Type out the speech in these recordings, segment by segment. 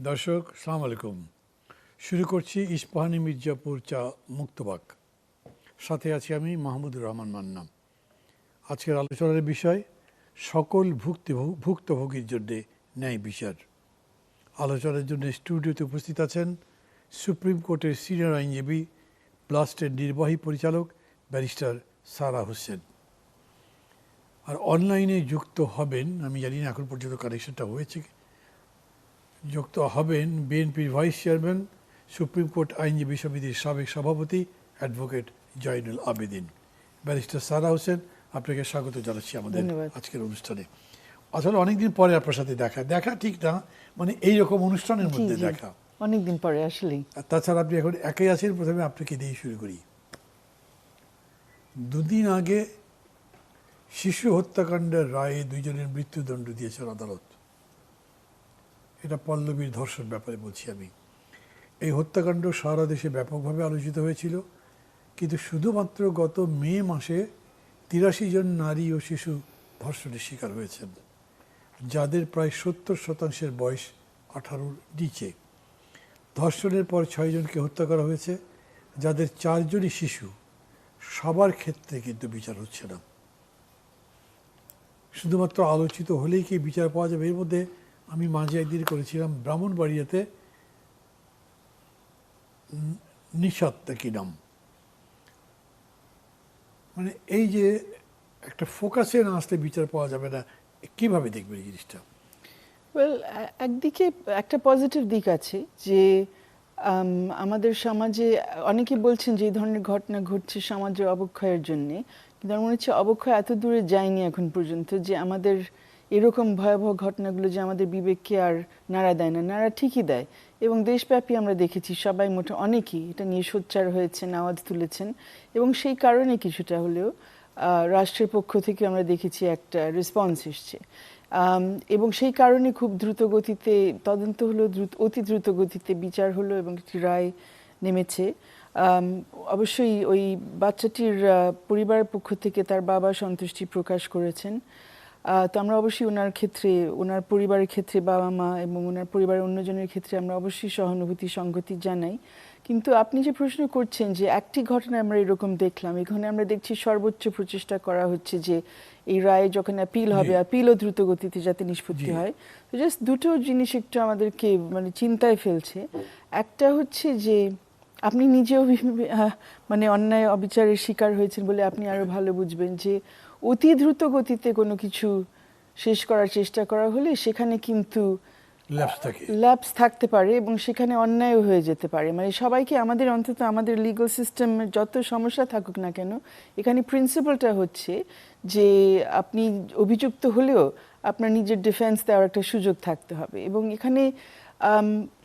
দর্শক সালাম আলাইকুম। শুরু করছি ইস্পাহানি মির্জাপুর চা মুক্তবাক। সাথে আছি আমি মাহমুদুর রহমান মান্না। আজকের আলোচনার বিষয় সকল ভুক্তভোগীর জন্য ন্যায় বিচার। আলোচনার জন্য স্টুডিওতে উপস্থিত আছেন সুপ্রিম কোর্টের সিনিয়র আইনজীবী, ব্লাস্টের নির্বাহী পরিচালক ব্যারিস্টার সারা হোসেন। আর অনলাইনে যুক্ত হবেন, আমি জানি না এখন পর্যন্ত কানেকশনটা হয়েছে, যুক্ত হবেন বিএনপির ভাইস চেয়ারম্যান, সুপ্রিম কোর্ট আইনজীবী সমিতির সাবেক সভাপতি অ্যাডভোকেট জয়নুল আবেদিন। ব্যারিস্টার সারা হোসেন, আপনাকে স্বাগত জানাচ্ছি আমাদের আজকের অনুষ্ঠানে। আসলে অনেকদিন পরে আপনার সাথে দেখা ঠিক না, মানে এইরকম অনুষ্ঠানের মধ্যে দেখা অনেকদিন পরে আসলে। তাছাড়া আপনি এখন একাই আছেন। প্রথমে আপনাকে দিয়ে শুরু করি। দুদিন আগে শিশু হত্যাকাণ্ডের রায়ে দুইজনের মৃত্যুদণ্ড দিয়েছেন আদালত। এটা পল্লবীর ধর্ষণ ব্যাপারে বলছি আমি। এই হত্যাকাণ্ড সারা দেশে ব্যাপকভাবে আলোচিত হয়েছিল, কিন্তু শুধুমাত্র গত মে মাসে ৮৩ জন নারী ও শিশু ধর্ষণের শিকার হয়েছেন, যাদের প্রায় ৭০% বয়স ১৮-র নিচে। ধর্ষণের পর ৬ জনকে হত্যা করা হয়েছে, যাদের ৪ জনই শিশু। সবার ক্ষেত্রে কিন্তু বিচার হচ্ছে না। শুধুমাত্র আলোচিত হলেই কি বিচার পাওয়া যাবে? এর মধ্যে আমি মাঝে একদিন করেছিলাম ব্রাহ্মণবাড়িয়াতে নিশাত কি নাম, মানে এই যে একটা ফোকাসে না আসলে বিচার পাওয়া যাবে না, কিভাবে দেখবেন এই জিনিসটা? ওয়েল, একদিকে একটা পজিটিভ দিক আছে যে আমাদের সমাজে অনেকে বলছেন যে এই ধরনের ঘটনা ঘটছে সমাজের অবক্ষয়ের জন্যে, কিন্তু আমার মনে হচ্ছে অবক্ষয় এত দূরে যায়নি এখন পর্যন্ত যে আমাদের এরকম ভয়াবহ ঘটনাগুলো যে আমাদের বিবেককে আর নাড়া দেয় না, নাড়া ঠিকই দেয়। এবং দেশব্যাপী আমরা দেখেছি সবাই অনেকেই এটা নিয়ে সোচ্চার হয়েছেন, আওয়াজ তুলেছেন, এবং সেই কারণে কিছুটা হলেও রাষ্ট্রের পক্ষ থেকে আমরা দেখেছি একটা রেসপন্স এসছে। এবং সেই কারণে খুব দ্রুত গতিতে তদন্ত হলো, অতি দ্রুত গতিতে বিচার হলো এবং একটি রায় নেমেছে। অবশ্যই ওই বাচ্চাটির পরিবারের পক্ষ থেকে তার বাবা সন্তুষ্টি প্রকাশ করেছেন। তো আমরা অবশ্যই ওনার ক্ষেত্রে, ওনার পরিবারের ক্ষেত্রে, বাবা মা এবং ওনার পরিবারের অন্যজনের ক্ষেত্রে আমরা অবশ্যই সহানুভূতি, সংগতি জানাই। কিন্তু আপনি যে প্রশ্ন করছেন যে একটি ঘটনা আমরা এরকম দেখলাম, এখানে আমরা দেখছি সর্বোচ্চ প্রচেষ্টা করা হচ্ছে যে এই রায়ে যখন অ্যাপিল হবে, অ্যাপিলও দ্রুত গতিতে যাতে নিষ্পত্তি হয়। তো জাস্ট দুটো জিনিস একটু আমাদেরকে চিন্তায় ফেলছে। একটা হচ্ছে যে আপনি নিজেও অন্যায় অবিচারের শিকার হয়েছেন বলে আপনি আরো ভালো বুঝবেন যে অতি দ্রুত গতিতে কোনো কিছু শেষ করার চেষ্টা করা হলে সেখানে কিন্তু ল্যাপস থাকতে পারে এবং সেখানে অন্যায়ও হয়ে যেতে পারে। সবাইকে আমাদের, অন্তত আমাদের লিগাল সিস্টেমের যত সমস্যা থাকুক না কেন, এখানে প্রিন্সিপালটা হচ্ছে যে আপনি অভিযুক্ত হলেও আপনার নিজের ডিফেন্স দেওয়ার একটা সুযোগ থাকতে হবে এবং এখানে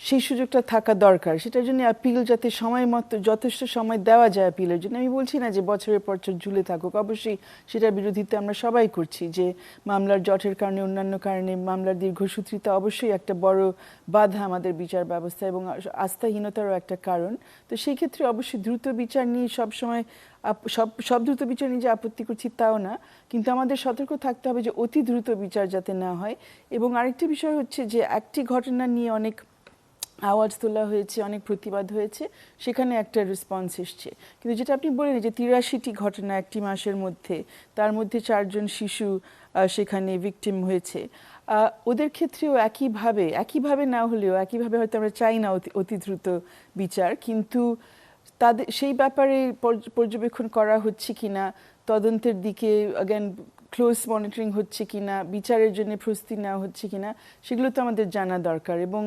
সেই সুযোগটা থাকা দরকার। সেটার জন্য অ্যাপিল যাতে সময় মতো যথেষ্ট সময় দেওয়া যায় অ্যাপিলের জন্য। আমি বলছি না যে বছরের পর ঝুলে থাকুক, অবশ্যই সেটার বিরোধিতা আমরা সবাই করছি যে মামলার জটের কারণে, অন্যান্য কারণে মামলার দীর্ঘসূত্রিতা অবশ্যই একটা বড় বাধা আমাদের বিচার ব্যবস্থা এবং আস্থাহীনতারও একটা কারণ। তো সেই ক্ষেত্রে অবশ্যই দ্রুত বিচার নিয়ে সবসময় সব দ্রুত বিচার নিয়ে যে আপত্তি করছি তাও না, কিন্তু আমাদের সতর্ক থাকতে হবে যে অতি দ্রুত বিচার যাতে না হয়। এবং আরেকটি বিষয় হচ্ছে যে একটি ঘটনা নিয়ে অনেক আওয়াজ তোলা হয়েছে, অনেক প্রতিবাদ হয়েছে, সেখানে একটা রেসপন্স এসছে। কিন্তু যেটা আপনি বললেন যে ৮৩টি ঘটনা একটি মাসের মধ্যে, তার মধ্যে ৪ জন শিশু সেখানে ভিকটিম হয়েছে, ওদের ক্ষেত্রেও একইভাবে না হলেও একইভাবে হয়তো আমরা চাই না অতি দ্রুত বিচার, কিন্তু তাদের সেই ব্যাপারে পর্যবেক্ষণ করা হচ্ছে কিনা, তদন্তের দিকে অ্যাগেন ক্লোজ মনিটরিং হচ্ছে কিনা, বিচারের জন্য প্রস্তুতি নেওয়া হচ্ছে কিনা, সেগুলো তো আমাদের জানা দরকার। এবং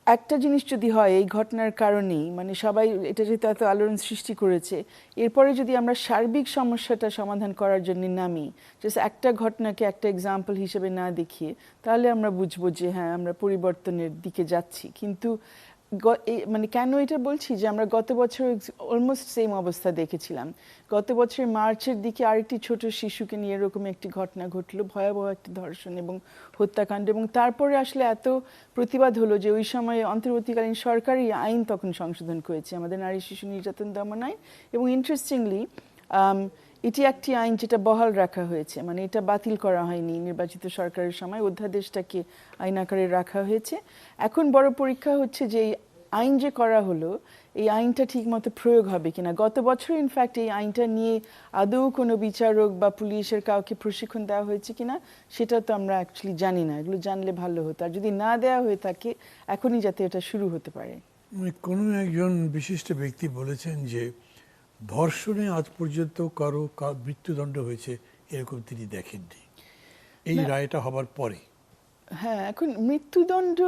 একটা জিনিস যদি হয় এই ঘটনার কারণেই, সবাই এটা যেহেতু এত আলোড়ন সৃষ্টি করেছে, এরপরে যদি আমরা সার্বিক সমস্যাটা সমাধান করার জন্য নামি, জাস্ট একটা ঘটনাকে একটা এক্সাম্পল হিসেবে না দেখিয়ে, তাহলে আমরা বুঝবো যে হ্যাঁ আমরা পরিবর্তনের দিকে যাচ্ছি। কিন্তু কেন এটা বলছি যে আমরা গত বছর অলমোস্ট সেম অবস্থা দেখেছিলাম। গত বছরের মার্চের দিকে আরেকটি ছোট শিশুকে নিয়ে এরকম একটি ঘটনা ঘটলো, ভয়াবহ একটি ধর্ষণ এবং হত্যাকাণ্ড, এবং তারপরে আসলে এত প্রতিবাদ হলো যে ওই সময় অন্তর্বর্তীকালীন সরকারি আইন তখন সংশোধন করেছে, আমাদের নারী শিশু নির্যাতন দমন আইন। এবং ইন্টারেস্টিংলি এটি একটি আইন যেটা বহাল রাখা হয়েছে, মানে এটা বাতিল করা হয়নি নির্বাচিত সরকারের সময়, অধ্যাদেশটাকে আইন আকারে রাখা হয়েছে। এখন বড় পরীক্ষা হচ্ছে যে এই আইন যে করা হলো, এই আইনটা ঠিকমতো প্রয়োগ হবে কিনা। গত বছর ইনফ্যাক্ট এই আইনটা নিয়ে আদৌ কোনো বিচারক বা পুলিশের কাউকে প্রশিক্ষণ দেওয়া হয়েছে কিনা সেটা তো আমরা অ্যাকচুয়ালি জানি না। এগুলো জানলে ভালো হতো, আর যদি না দেওয়া হয়ে থাকে এখনই যাতে এটা শুরু হতে পারে। কোনো একজন বিশিষ্ট ব্যক্তি বলেছেন যে ধর্ষণে আজ পর্যন্ত কারো মৃত্যুদণ্ড হয়েছে এরকম তিনি দেখেননি এই রায়টা হবার পরে। হ্যাঁ, এখন মৃত্যুদণ্ড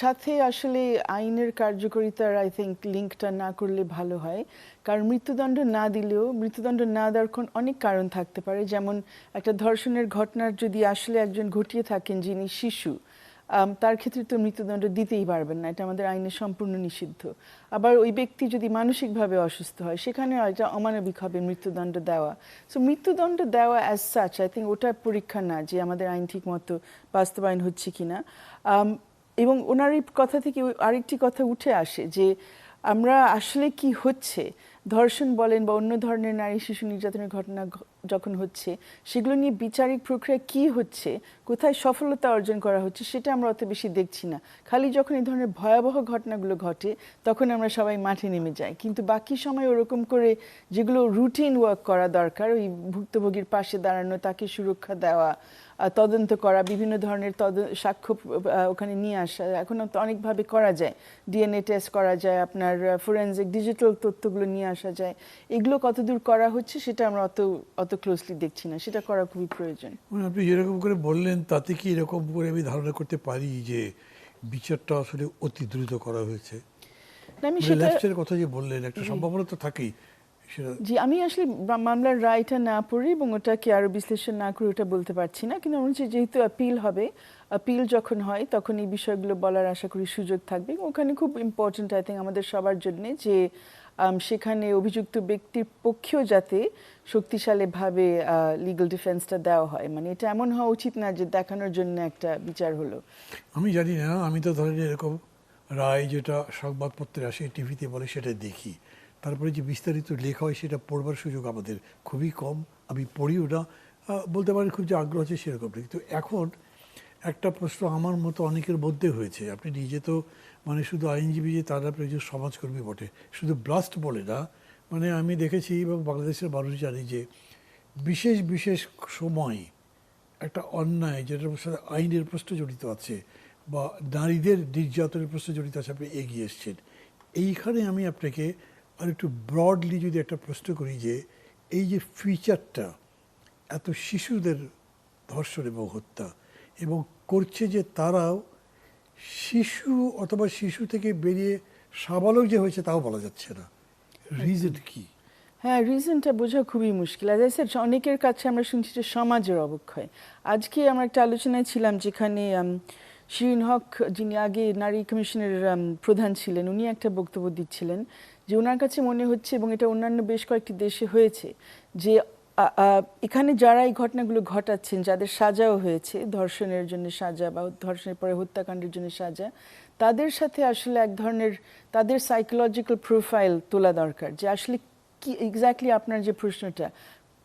সাথে আসলে আইনের কার্যকারিতার আই থিঙ্ক লিঙ্কটা না করলে ভালো হয়। কারণ মৃত্যুদণ্ড না দিলেও, মৃত্যুদণ্ড না দেওয়ার অনেক কারণ থাকতে পারে। যেমন একটা ধর্ষণের ঘটনার যদি আসলে একজন ঘটিয়ে থাকেন যিনি শিশু, তার ক্ষেত্রে তো মৃত্যুদণ্ড দিতেই পারবেন না, এটা আমাদের আইনে সম্পূর্ণ নিষিদ্ধ। আবার ওই ব্যক্তি যদি মানসিকভাবে অসুস্থ হয় সেখানে এটা অমানবিক হবে মৃত্যুদণ্ড দেওয়া। সো মৃত্যুদণ্ড দেওয়া অ্যাজ সাচ আই থিঙ্ক ওটা পরীক্ষা না যে আমাদের আইন ঠিক মতো বাস্তবায়ন হচ্ছে কিনা। এবং ওনার এই কথা থেকে আরেকটি কথা উঠে আসে যে আমরা আসলে কি হচ্ছে, ধর্ষণ বলেন বা অন্য ধরনের নারী শিশু নির্যাতনের ঘটনা যখন হচ্ছে সেগুলো নিয়ে বিচারিক প্রক্রিয়া কি হচ্ছে, কোথায় সফলতা অর্জন করা হচ্ছে সেটা আমরা অত বেশি দেখছি না। খালি যখন এই ধরনের ভয়াবহ ঘটনাগুলো ঘটে তখন আমরা সবাই মাঠে নেমে যাই, কিন্তু বাকি সময় ওরকম করে যেগুলো রুটিন ওয়ার্ক করা দরকার, ওই ভুক্তভোগীর পাশে দাঁড়ানো, তাকে সুরক্ষা দেওয়া, তদন্ত করা, বিভিন্ন ধরনের সাক্ষ্য ওখানে নিয়ে আসা, এখন তো অনেকভাবে করা যায়, ডিএনএ টেস্ট করা যায়, আপনার ফোরেনজিক ডিজিটাল তথ্যগুলো নিয়ে আসা যায়, এগুলো কতদূর করা হচ্ছে সেটা আমরা অত ক্লোজলি দেখছি না, সেটা করা খুবই প্রয়োজন। আপনি যেরকম করে বললেন তাতে কি এরকম করে আমি ধারণা করতে পারি যে বিচারটা আসলে অতি দ্রুত করা হয়েছে? আমি সেটা ল্যাপসের কথা যে বললেন একটা সম্ভাবনা তো থাকেই সেটা। জি, আমি আসলে মামলার রায়টা না পড়ি এবং ওটাকে আরো বিশ্লেষণ না করে ওটা বলতে পারছি না, কিন্তু আমার হচ্ছে যেহেতু আপিল হবে, আপিল যখন হয় তখন এই বিষয়গুলো বলার আশা করি সুযোগ থাকবে। ওখানে খুব ইম্পর্টেন্ট আই থিঙ্ক আমাদের সবার জন্য যে সেখানে অভিযুক্ত ব্যক্তির পক্ষেও যাতে শক্তিশালীভাবে লিগ্যাল ডিফেন্সটা দেওয়া হয়, মানে এটা এমন হওয়া উচিত না যে দেখানোর জন্য একটা বিচার হলো। আমি জানি না, আমি তো ধরেন এরকম রায় যেটা সংবাদপত্রে আসে, টিভিতে বলে সেটা দেখি, তারপরে যে বিস্তারিত লেখা হয় সেটা পড়বার সুযোগ আমাদের খুবই কম, আমি পড়িও না। বলতে পারেন খুব যে আগ্রহ আছে সেরকম। কিন্তু এখন একটা প্রশ্ন আমার মতো অনেকের মধ্যে হয়েছে, আপনি নিজে তো মানে শুধু আইনজীবী যে তারা একজন সমাজকর্মী বটে, শুধু ব্লাস্ট বলে না, মানে আমি দেখেছি এবং বাংলাদেশের মানুষ জানি যে বিশেষ বিশেষ সময় একটা অন্যায় যেটার সাথে আইনের প্রশ্ন জড়িত আছে বা নারীদের নির্যাতনের প্রশ্ন জড়িত আছে, আপনি এগিয়ে এসছেন। এইখানে আমি আপনাকে আর একটু ব্রডলি যদি একটা প্রশ্ন করি যে এই যে ফিচারটা এত শিশুদের ধর্ষণ এবং হত্যা এবং করছে যে তারাও শিশু অথবা শিশু থেকে বেরিয়ে সাবালক যে হয়েছে তাও বলা যাচ্ছে না, রিজন কি? হ্যাঁ, রিজনটা বোঝা খুবই মুশকিল। অ্যাজ আই সেড, অনেকের কাছে আমরা শুনছি যে সমাজের অবক্ষয়। আজকে আমরা একটা আলোচনায় ছিলাম যেখানে শিরিন হক, যিনি আগে নারী কমিশনের প্রধান ছিলেন, উনি একটা বক্তব্য দিচ্ছিলেন যে ওনার কাছে মনে হচ্ছে, এবং এটা অন্যান্য বেশ কয়েকটি দেশে হয়েছে, যে এখানে যারা এই ঘটনাগুলো ঘটাচ্ছেন, যাদের সাজাও হয়েছে, ধর্ষণের জন্য সাজা বা ধর্ষণের পরে হত্যাকাণ্ডের জন্য সাজা, তাদের সাথে আসলে এক ধরনের তাদের সাইকোলজিক্যাল প্রোফাইল তোলা দরকার, যে আসলে কি এক্স্যাক্টলি আপনার যে প্রশ্নটা,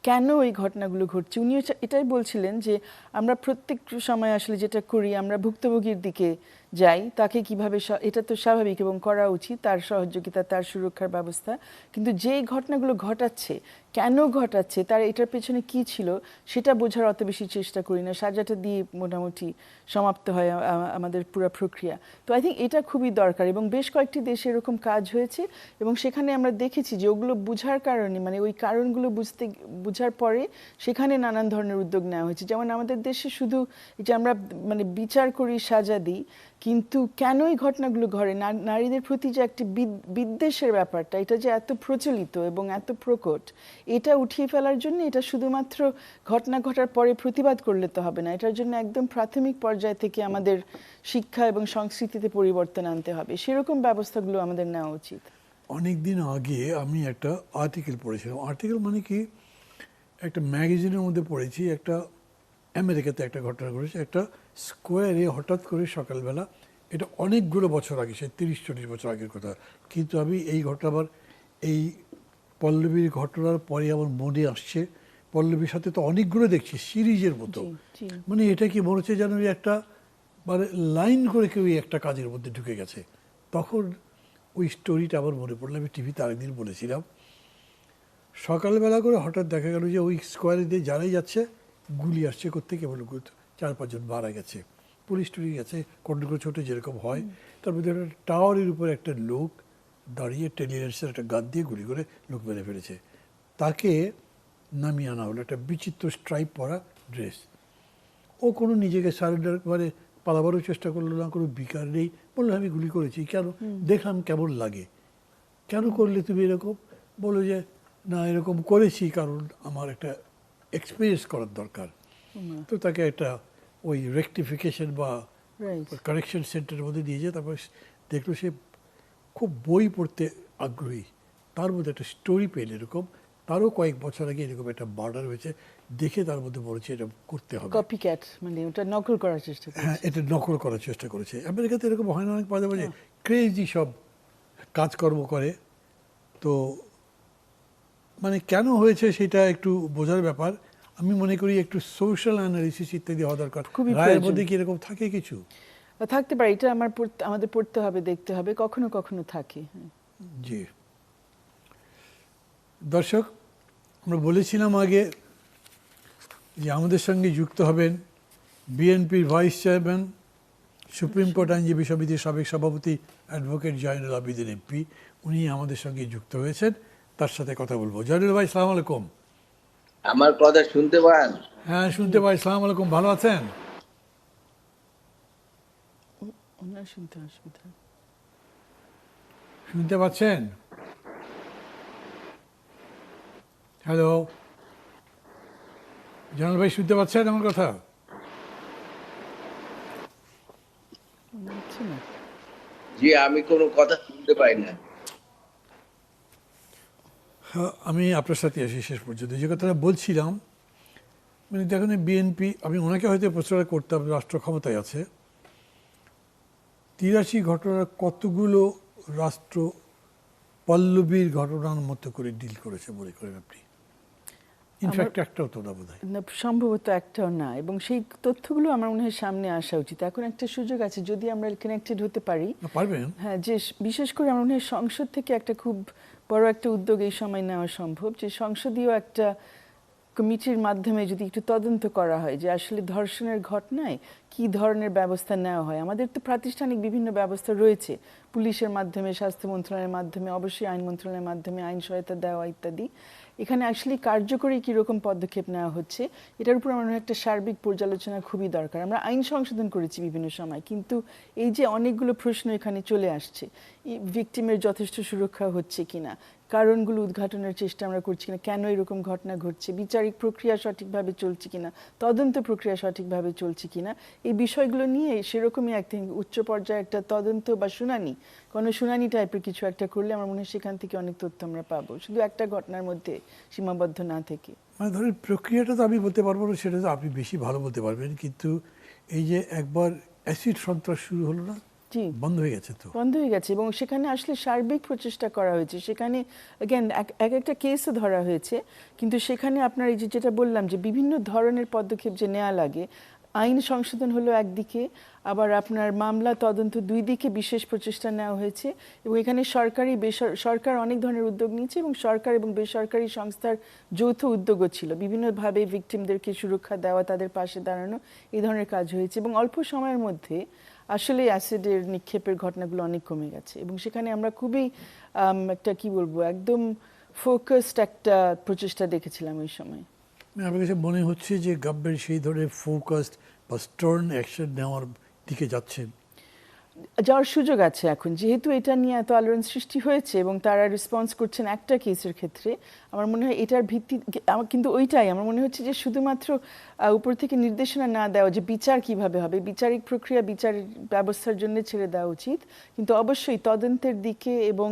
কেন এই ঘটনাগুলো ঘটছে। উনি এটাই বলছিলেন যে আমরা প্রত্যেক সময় আসলে যেটা করি, আমরা ভুক্তভোগীর দিকে যাই, তাকে কিভাবে, এটা তো স্বাভাবিক এবং করা উচিত, তার সহযোগিতা, তার সুরক্ষার ব্যবস্থা, কিন্তু যেই ঘটনাগুলো ঘটাচ্ছে কেন ঘটাচ্ছে, তার এটার পেছনে কি ছিল সেটা বোঝার অত বেশি চেষ্টা করি না, সাজাটা দিয়ে মোটামুটি সমাপ্ত হয় আমাদের পুরো প্রক্রিয়া। তো আই থিঙ্ক এটা খুবই দরকার, এবং বেশ কয়েকটি দেশে এরকম কাজ হয়েছে এবং সেখানে আমরা দেখেছি যে ওগুলো বুঝার কারণে, মানে ওই কারণগুলো বুঝার পরে সেখানে নানান ধরনের উদ্যোগ নেওয়া হয়েছে। যেমন আমাদের দেশে শুধু যে আমরা মানে বিচার করি, সাজা দিই, কিন্তু কেন এই ঘটনাগুলো ঘটে, নারীদের প্রতি যে একটি বিদ্বেষের ব্যাপারটা, এটা যে এত প্রচলিত এবং এত প্রকট, এটা উঠিয়ে ফেলার জন্য এটা শুধুমাত্র ঘটনা ঘটার পরে প্রতিবাদ করলে তো হবে না, এটার জন্য একদম প্রাথমিক পর্যায় থেকে আমাদের শিক্ষা এবং সংস্কৃতিতে পরিবর্তন আনতে হবে, সেরকম ব্যবস্থাগুলো আমাদের নেওয়া উচিত। অনেক দিন আগে আমি একটা আর্টিকেল পড়েছিলাম, আর্টিকেল মানে কি একটা ম্যাগাজিনের মধ্যে পড়েছি, একটা আমেরিকাতে একটা ঘটনা ঘটেছে, একটা স্কোয়ারে হঠাৎ করে সকালবেলা, এটা অনেকগুলো বছর আগে, সে 30-40 বছর আগের কথা, কিন্তু আমি এই ঘটনা আবার এই পল্লবীর ঘটনার পরে আমার মনে আসছে, পল্লবীর সাথে তো অনেকগুলো দেখছি সিরিজের মতো, জি, জি। মানে এটা কি মনে হচ্ছে যেন ওই একটা মানে লাইন করে কেউ এই একটা কাজের মধ্যে ঢুকে গেছে। তখন ওই স্টোরিটা আমার মনে পড়লো, আমি টিভিতে আরেকদিন বলেছিলাম। সকালবেলা করে হঠাৎ দেখা গেল যে ওই স্কোয়ারে দিয়ে যারাই যাচ্ছে গুলি আসছে কোত্থেকে, বলে 4-5 জন মারা গেছে, পুলিশ টুলিশ গেছে, কন্ট্রোল ছোটো যেরকম হয়। তার মধ্যে একটা টাওয়ারের উপরে একটা লোক দাঁড়িয়ে টেলিলেন্সের একটা গান দিয়ে গুলি করে লোক মেরে ফেলেছে। তাকে নামিয়ে আনা হলো, একটা বিচিত্র স্ট্রাইপ পরা ড্রেস। ও কোনো নিজেকে সারেন্ডার মানে পালাবারও চেষ্টা করলো না, কোনো বিকার নেই, বললো আমি গুলি করেছি, কেন দেখলাম কেমন লাগে। কেন করলে তুমি এরকম? বলো যে না এরকম করেছি কারণ আমার একটা এক্সপিরিয়েন্স করার দরকার। তো তাকে একটা ওই রেকটিফিকেশন বা রাইট। কারেকশন সেন্টারের মধ্যে দিয়েছে। তারপর দেখলো সে খুব বই পড়তে আগ্রহী, তার মধ্যে একটা স্টোরি পেল এরকম, তারও কয়েক বছর আগে এরকম একটা মার্ডার হয়েছে, দেখে তার মধ্যে বলেছে এটা করতে হবে। কপি ক্যাট, মানে ওটা নকল করার চেষ্টা করছে। হ্যাঁ, এটা নকল করার চেষ্টা করেছে। আমেরিকাতে এরকম হয় না অনেক মাঝে মাঝে, ক্রেজি সব কাজকর্ম করে। তো মানে কেন হয়েছে সেটা একটু বোঝার ব্যাপার। আমি মনে করি একটু সোশ্যাল অ্যানালিসিস ইত্যাদি হওয়া দরকার। খুবই রায়ের প্রয়োজন। মধ্যে কি এরকম থাকে কিছু? থাকতে পারে, এটা আমাদের পড়তে হবে, দেখতে হবে, কখনো কখনো থাকে। জি দর্শক, আমরা বলেছিলাম আগে যে আমাদের সঙ্গে যুক্ত হবেন বিএনপির ভাইস চেয়ারম্যান, সুপ্রিম কোর্ট আইনজীবী সমিতির সাবেক সভাপতি অ্যাডভোকেট জয়নুল আবেদিন এমপি। উনি আমাদের সঙ্গে যুক্ত হয়েছেন, তার সাথে কথা বলবো। জয়নুল ভাই, সালাম আলাইকুম। আমার কথা শুনতে পান? হ্যাঁ শুনতে পাই। সালাম আলাইকুম, ভালো আছেন? ওনার শুনতে অসুবিধা। শুনতে পাচ্ছেন? হ্যালো জয়নুল ভাই, শুনতে পাচ্ছেন আমার কথা? মনে হচ্ছে না। জি, আমি কোনো কথা শুনতে পাই না। হ্যাঁ, আমি আপনার সাথে আসি শেষ পর্যন্ত। যে কথাটা বলছিলাম, মানে দেখুন বিএনপি, আমি ওনাকে হয়তো প্রচার করতাম, রাষ্ট্র ক্ষমতায় আছে। 83 ঘটনার কতগুলো রাষ্ট্র পল্লবীর ঘটনার মতো করে ডিল করেছে মনে করেন আপনি? ইনফ্যাক্ট একটাও তো না বোধহয়। না, সম্ভবত একটাও না, এবং সেই তথ্যগুলো আমার মনে হয় সামনে আসা উচিত। এখন একটা সুযোগ আছে, যদি আমরা কানেক্টেড হতে পারি। পারবেন? হ্যাঁ, যে বিশেষ করে আমার মনে হয় সংসদ থেকে একটা খুব বড় একটা উদ্যোগ এই সময় নেওয়া সম্ভব, যে সংসদীয় একটা কমিটির মাধ্যমে যদি একটু তদন্ত করা হয় যে আসলে ধর্ষণের ঘটনায় কি ধরনের ব্যবস্থা নেওয়া হয়। আমাদের তো প্রাতিষ্ঠানিক বিভিন্ন ব্যবস্থা রয়েছে, পুলিশের মাধ্যমে, স্বাস্থ্য মন্ত্রণালয়ের মাধ্যমে, অবশ্যই আইন মন্ত্রণালয়ের মাধ্যমে আইন সহায়তা দেওয়া ইত্যাদি। এখানে আসলে কার্যকরী কীরকম পদক্ষেপ নেওয়া হচ্ছে এটার উপর আমার একটা সার্বিক পর্যালোচনা খুবই দরকার। আমরা আইন সংশোধন করেছি বিভিন্ন সময়, কিন্তু এই যে অনেকগুলো প্রশ্ন এখানে চলে আসছে, ভিকটিমের যথেষ্ট সুরক্ষা হচ্ছে কিনা, কারণগুলো উদ্ঘাটনের চেষ্টা আমরা করছি কিনা, কেন এরকম ঘটনা ঘটছে, বিচারিক প্রক্রিয়া সঠিকভাবে চলছে কিনা, তদন্ত প্রক্রিয়া সঠিকভাবে চলছে কিনা, এই বিষয়গুলো নিয়ে সেরকমই একটা উচ্চ পর্যায়ে একটা তদন্ত বা শুনানি, কোনো শুনানি টাইপের কিছু একটা করলে আমার মনে হয় সেখান থেকে অনেক তথ্য আমরা পাবো, শুধু একটা ঘটনার মধ্যে সীমাবদ্ধ না থেকে। মানে ধরেন প্রক্রিয়াটা তো আমি বলতে পারবো না, সেটা তো আপনি বেশি ভালো বলতে পারবেন। কিন্তু এই যে একবার অ্যাসিড সন্ত্রাস শুরু হলো না, জি, বন্ধ হয়ে গেছে তো? বন্ধ হয়ে গেছে, এবং সেখানে আসলে সার্বিক প্রচেষ্টা করা হয়েছে। সেখানে অ্যাগেন এক একটা কেসও ধরা হয়েছে, কিন্তু সেখানে আপনার এই যে যেটা বললাম যে বিভিন্ন ধরনের পদক্ষেপ যে নেওয়া লাগে, আইন সংশোধন হলো একদিকে, আবার আপনার মামলা তদন্ত, দুই দিকে বিশেষ প্রচেষ্টা নেওয়া হয়েছে। এবং এখানে সরকার অনেক ধরনের উদ্যোগ নিয়েছে, এবং সরকার এবং বেসরকারি সংস্থার যৌথ উদ্যোগও ছিল, বিভিন্নভাবে ভিকটিমদেরকে সুরক্ষা দেওয়া, তাদের পাশে দাঁড়ানো, এই ধরনের কাজ হয়েছে। এবং অল্প সময়ের মধ্যে আসলে অ্যাসিডের নিক্ষেপের ঘটনাগুলো অনেক কমে গেছে, এবং সেখানে আমরা খুবই একটা কি বলবো, একদম ফোকাসড একটা প্রচেষ্টা দেখেছিলাম ওই সময়। আমার কাছে মনে হচ্ছে যে গভর্নমেন্ট সেই ধরনের ফোকাসড বা স্টার্ন অ্যাকশন নেওয়ার দিকে যাচ্ছে। যাওয়ার সুযোগ আছে এখন, যেহেতু এটা নিয়ে এত আলোড়ন সৃষ্টি হয়েছে এবং তারা রেসপন্স করছেন একটা কেসের ক্ষেত্রে। আমার মনে হয় এটার ভিত্তি কিন্তু ওইটাই আমার মনে হচ্ছে যে শুধুমাত্র উপর থেকে নির্দেশনা না দেওয়া যে বিচার কিভাবে হবে, বিচারিক প্রক্রিয়া বিচার ব্যবস্থার জন্য ছেড়ে দেওয়া উচিত, কিন্তু অবশ্যই তদন্তের দিকে এবং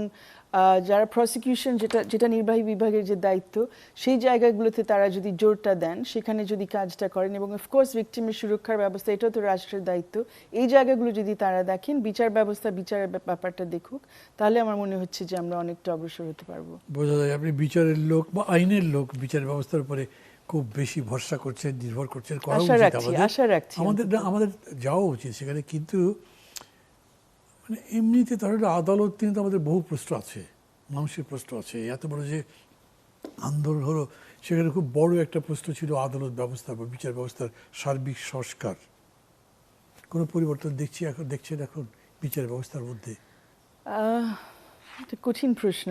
যারা প্রসিকিউশন, যেটা যেটা নির্বাহী বিভাগের যে দায়িত্ব, সেই জায়গাগুলোতে তারা যদি জোরটা দেন, সেখানে যদি কাজটা করেন, এবং অফকোর্স ভিকটিমের সুরক্ষার ব্যবস্থা, এটাও তো রাষ্ট্রের দায়িত্ব, এই জায়গাগুলো যদি তারা দেখেন, বিচার ব্যবস্থা বিচারের ব্যাপারটা দেখুক, তাহলে আমার মনে হচ্ছে যে আমরা অনেকটা অগ্রসর হতে পারবো। বোঝা যায় আপনি বিচারের লোক বা আইনের লোক বিচার ব্যবস্থার উপরে খুব বেশি ভরসা করছেন, নির্ভর করছেন। করা আশা উচিত রাখছি, আমাদের, আশা রাখছি আমাদের অন্তত। আমাদের যাওয়া উচিত সেখানে। কিন্তু মানে এমনিতে তাহলে আদালত কিন্তু আমাদের বহু প্রশ্ন আছে, মানুষের প্রশ্ন আছে। এত বড় যে আন্দোলন হলো, সেখানে খুব বড় একটা প্রশ্ন ছিল আদালত ব্যবস্থা বা বিচার ব্যবস্থার সার্বিক সংস্কার। কোনো পরিবর্তন দেখছেন এখন বিচার ব্যবস্থার মধ্যে? একটা কঠিন প্রশ্ন।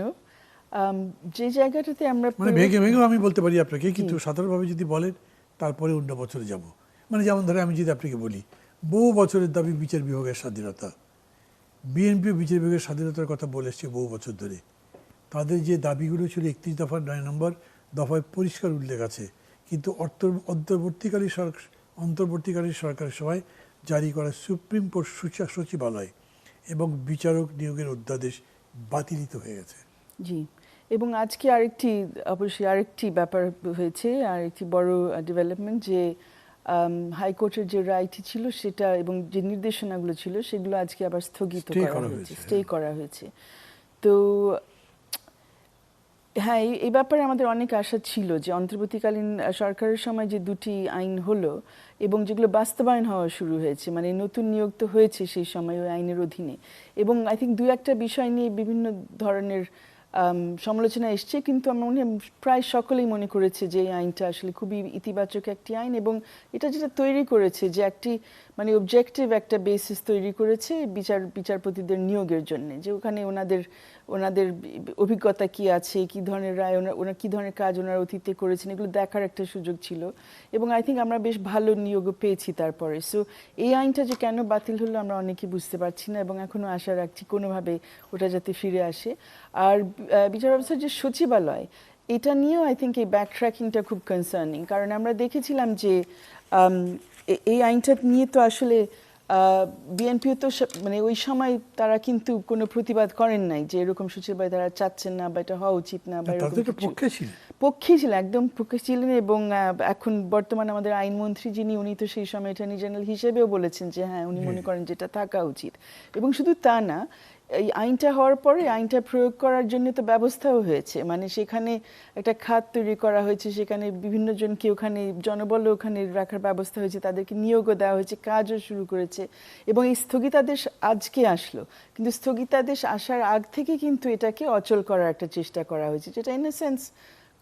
যে জায়গাটাতে আমরা মানে ভেঙে ভেঙেও আমি বলতে পারি আপনাকে, কিন্তু সাধারণভাবে যদি বলেন তারপরে অন্য বছরে যাব। মানে যেমন ধরে আমি যদি আপনাকে বলি, বহু বছরের দাবি বিচার বিভাগের স্বাধীনতা। বিএনপিও বিচার বিভাগের স্বাধীনতার কথা বলে এসছে বহু বছর ধরে। তাদের যে দাবিগুলো ছিল 31 দফার 9 নম্বর দফায় পরিষ্কার উল্লেখ আছে, কিন্তু অন্তর্বর্তীকালীন সরকারের সময় জারি করা সুপ্রিম কোর্ট সচিবালয় এবং বিচারক নিয়োগের অধ্যাদেশ বাতিলিত হয়ে গেছে। জি, এবং আজকে অবশ্যই আরেকটি ব্যাপার হয়েছে, আরেকটি বড় ডেভেলপমেন্ট, যে হাইকোর্টের যে রায়টি ছিল সেটা এবং যে নির্দেশনাগুলো ছিল সেগুলো আজকে আবার স্থগিত করা হয়েছে, স্টে করা হয়েছে। তো হ্যাঁ, এই ব্যাপারে আমাদের অনেক আশা ছিল যে অন্তর্বর্তীকালীন সরকারের সময় যে দুটি আইন হলো এবং যেগুলো বাস্তবায়ন হওয়া শুরু হয়েছে, মানে নতুন নিয়োগ তো হয়েছে সেই সময় ওই আইনের অধীনে, এবং আই থিঙ্ক দু একটা বিষয় নিয়ে বিভিন্ন ধরনের সমালোচনা এসছে, কিন্তু আমার মনে হয় প্রায় সকলেই মনে করেছে যে এই আইনটা আসলে খুবই ইতিবাচক একটি আইন, এবং এটা যেটা তৈরি করেছে যে একটি মানে অবজেক্টিভ একটা বেসিস তৈরি করেছে বিচারপতিদের নিয়োগের জন্য, যে ওখানে ওনাদের অভিজ্ঞতা কি আছে, কি ধরনের রায়, ওনারা কি ধরনের কাজ ওনারা অতীতে করেছেন, এগুলো দেখার একটা সুযোগ ছিল, এবং আই থিঙ্ক আমরা বেশ ভালো নিয়োগও পেয়েছি তারপরে। সো এই আইনটা যে কেন বাতিল হলো আমরা অনেকে বুঝতে পারছি না, এবং এখনো আশা রাখছি কোনোভাবে ওটা যাতে ফিরে আসে। আর বিচার ব্যবস্থার যে সচিবালয়, এটা নিয়েও আই থিঙ্ক এই ব্যাক ট্র্যাকিংটা খুব কনসার্নিং, কারণ আমরা দেখেছিলাম যে এই আইনটা নিয়ে তো আসলে বিএনপিও তো মানে ওই সময় তারা কিন্তু কোনো প্রতিবাদ করেন নাই যে এরকম সচিবালয় তারা চাচ্ছেন না বা এটা হওয়া উচিত না, বা পক্ষে ছিলেন, একদম পক্ষে ছিলেন। এবং এখন বর্তমানে আমাদের আইনমন্ত্রী যিনি, উনি তো সেই সময় অ্যাটর্নি জেনারেল হিসেবেও বলেছেন যে হ্যাঁ উনি মনে করেন যেটা থাকা উচিত। এবং শুধু তা না, এই আইনটা হওয়ার পরে আইনটা প্রয়োগ করার জন্য তো ব্যবস্থাও হয়েছে, মানে সেখানে একটা খাত তৈরি করা হয়েছে, সেখানে বিভিন্ন জনকে ওখানে জনবল ওখানে রাখার ব্যবস্থা হয়েছে, তাদেরকে নিয়োগও দেওয়া হয়েছে, কাজও শুরু করেছে। এবং এই স্থগিতাদেশ আজকে আসলো, কিন্তু স্থগিতাদেশ আসার আগ থেকে কিন্তু এটাকে অচল করার একটা চেষ্টা করা হয়েছে, যেটা ইন এ সেন্স